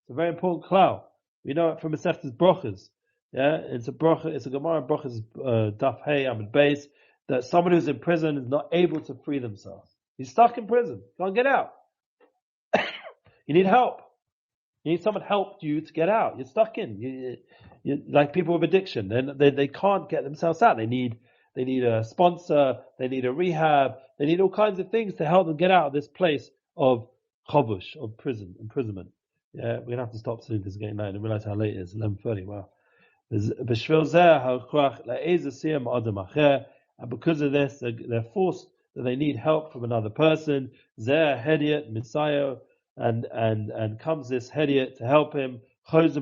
It's a very important cloud. We know it from Masechtas Brochas. Yeah, it's a bracha. It's a Gemara Brochas Daf Hey Amid Beis, that someone who's in prison is not able to free themselves. He's stuck in prison. Can't get out. You need help. You need someone help you to get out. You're stuck in. You like people with addiction. They can't get themselves out. They need a sponsor. They need a rehab. They need all kinds of things to help them get out of this place of chavush, of imprisonment. Yeah, we're gonna have to stop soon because it's getting late. I realize how late it is. 11:30. Wow. And because of this, they're forced that they need help from another person. Zera Hediot Messiah, and comes this Hediot to help him. Comes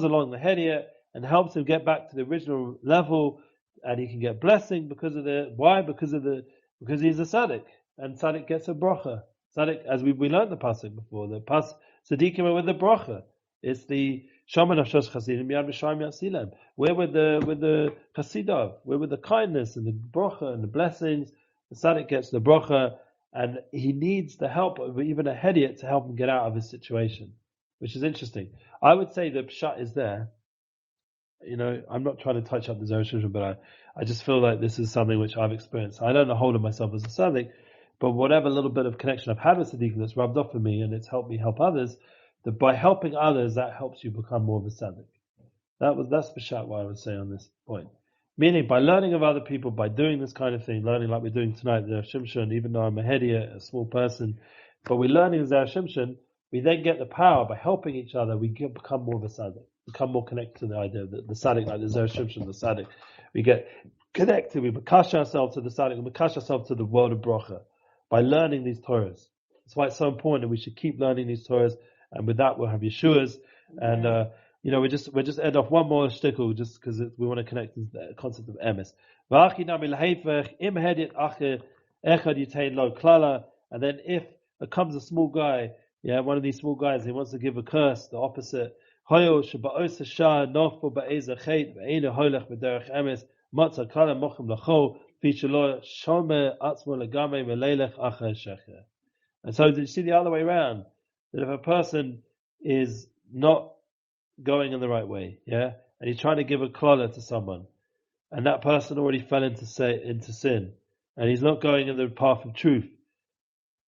along the Hediot and helps him get back to the original level, and he can get blessing because of because he's a tzaddik, and tzaddik gets a bracha. Tzaddik, as we learned the pasuk before, the tzaddikim are with the bracha. It's the shaman of shosh chasidim yad b'sharim yatzilem. We're with the chasidav. We're with the kindness and the bracha and the blessings. The tzaddik gets the bracha, and he needs the help of even a hediot to help him get out of his situation, which is interesting. I would say the pshat is there. You know, I'm not trying to touch up the Zera Shimshon, but I just feel like this is something which I've experienced. I don't hold of myself as a tzaddik, but whatever little bit of connection I've had with tzaddikim that's rubbed off on me, and it's helped me help others, that by helping others, that helps you become more of a tzaddik. That's the pshat what I would say on this point. Meaning, by learning of other people, by doing this kind of thing, learning like we're doing tonight, Zera Shimshon, even though I'm a hediya, a small person, but we're learning Zera Shimshon, we then get the power by helping each other. We become more of a tzaddik, become more connected to the idea of the tzaddik, like the Zera Shimshon, the tzaddik. We get connected. We makash ourselves to the tzaddik. We makash ourselves to the world of bracha by learning these Torahs. That's why it's so important that we should keep learning these Torahs. And with that, we'll have Yeshuas. And we just end off one more shtickle just because we want to connect to the concept of emes. And then if it comes a small guy, one of these small guys, he wants to give a curse, the opposite. And so you see the other way around, that if a person is not going in the right way, and he's trying to give a klala to someone, and that person already fell into sin, and he's not going in the path of truth,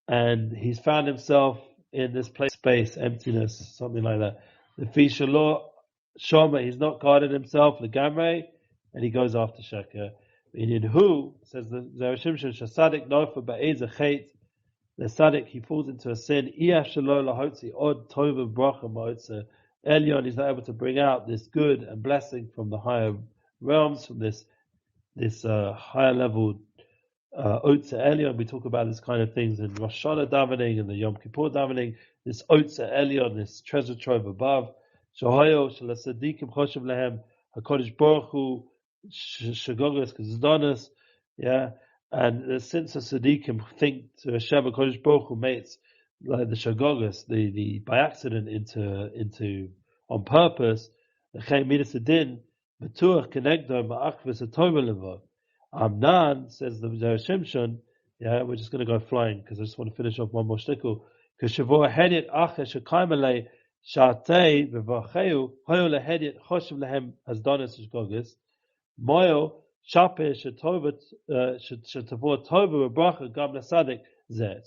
and he's found himself in this space, emptiness, something like that. The fishalor shoma, he's not guarded himself, the gamre, and he goes after sheker. In who says the Zera Shimshon shasadik nofa ba'ezah chait, the tzaddik, he falls into a sin. Elyon is not able to bring out this good and blessing from the higher realms, from this higher level Otze Elyon. We talk about this kind of things in Rosh Hashanah davening and the Yom Kippur davening. This Otze Elyon, this treasure trove above. Shahoyo shel Sadikim choshev lehem HaKadosh Baruch Hu Shagogas Kazdonis. Yeah. And since the Sadiqim think to Hashem HaKadosh Baruch Hu makes like the Shagogas, the by accident into on purpose, Amnan says the Zera Shimshon, yeah, we're just going to go flying because I just want to finish off one more shtickle. Kashavor Hedit Ache Shekaimalei Shatei V'Vacheu Hoyo LeHedit Choshev Lehem Hazdonis Shagogas Moyo so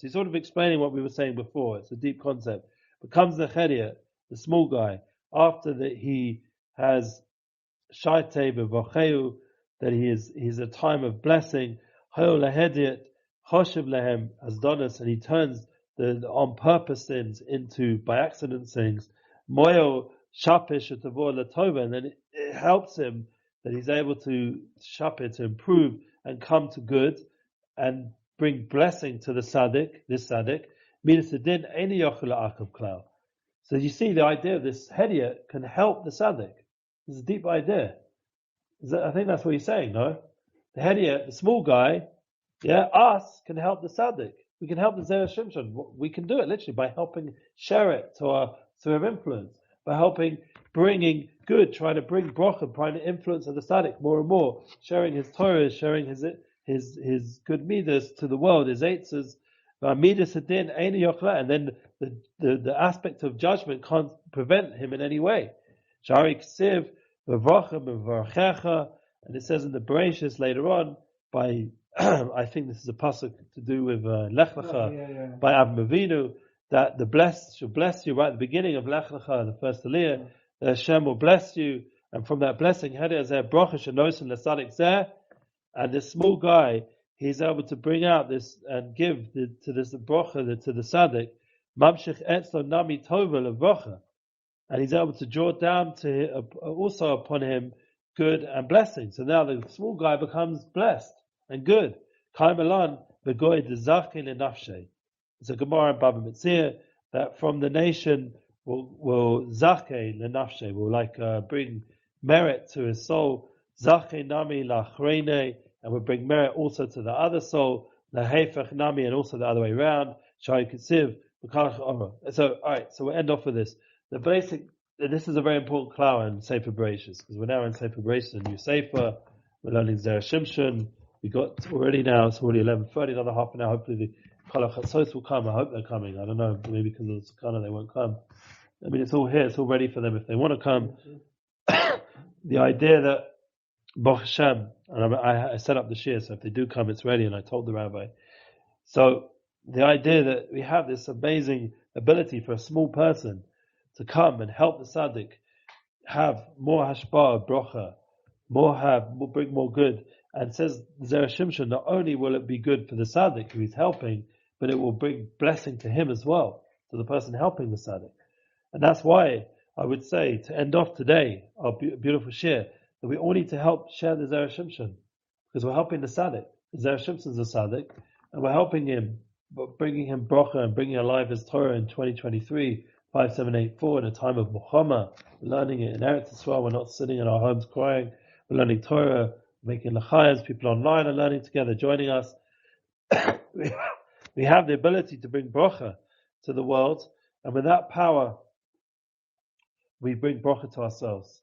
he's sort of explaining what we were saying before. It's a deep concept. Becomes the chediya, the small guy, after that he has shaitei b'vacheu, that he's a time of blessing. Hoyo lehediyat choshev lehem hazdonas, and he turns the on purpose sins into by accident things. Moyo shape shetavor latova, and then it helps him that he's able to shape, to improve and come to good and bring blessing to the tzaddik, this tzaddik. So you see the idea of this hediya can help the tzaddik. It's a deep idea. I think that's what he's saying, no? The hediya, the small guy, yeah, us can help the tzaddik. We can help the Zera Shimshon. We can do it literally by helping share it to our sphere of influence, by helping bringing good, trying to bring bracha, trying to influence the tzaddik more and more, sharing his Torah, sharing his good midas to the world, his eitzes, midas hadin eini yochla, and then the aspect of judgment can't prevent him in any way. Shari ksiv v'vacha v'varchecha, and it says in the Bereshit later on by I think this is a pasuk to do with Lech Lecha by Avram Avinu, that the blessed shall bless you right at the beginning of Lech Lecha, the first Aliyah. Hashem will bless you, and from that blessing, and this small guy, he's able to bring out this and give to this bracha to the tzaddik, and he's able to draw down to also upon him good and blessing. So now the small guy becomes blessed and good. It's a Gemara in Baba Metzia that from the nation will zake lenafshe, will bring merit to his soul. Zake nami lachrene, and will bring merit also to the other soul. Lahefech nami, and also the other way around. Shai kisiv. So alright, so we'll end off with this. The basic, this is a very important klal in Sefer Bereshit, because we're now in Sefer Bereshit, a new Sefer. We're learning Zera Shimshon. We got already now, it's already 11:30, another half an hour. Hopefully the Koach will come. I hope they're coming. I don't know, maybe because of the Sakkal they won't come. I mean, it's all here. It's all ready for them if they want to come. The idea that Baruch Hashem, and I set up the shir, so if they do come, it's ready. And I told the rabbi. So the idea that we have this amazing ability for a small person to come and help the tzaddik have more hashpah, bracha, bring more good. And says Zera Shimshon, not only will it be good for the tzaddik who he's helping, but it will bring blessing to him as well, to the person helping the tzaddik. And that's why I would say, to end off today, our beautiful shir, that we all need to help share the Zera Shimshon, because we're helping the tzaddik. The Zera Shimshon's a tzaddik, and we're helping him, bringing him bracha and bringing alive his Torah in 2023, 5784, in a time of Muhammad. We're learning it in Eretz Yisrael. We're not sitting in our homes crying. We're learning Torah, making lechayas. People online are learning together, joining us. We have the ability to bring bracha to the world, and with that power, we bring bracha to ourselves.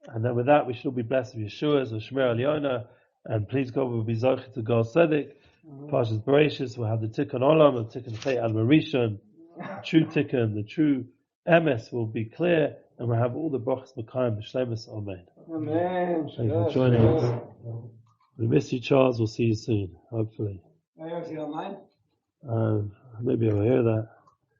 And then with that, we should be blessed with Yeshua's or Shmer Aliyona, and please God will be Zocheh to Gal Tzedek. Parshat Bereshit will have the Tikkun Olam, and Tikkun Chay Al Marishon, the true Tikkun, the true emes will be clear, and we'll have all the brachas Mekayim B'Shlemus. Amen. Amen. Thank you for joining us. We miss you, Charles. We'll see you soon, hopefully. Are you online? Maybe I'll hear that.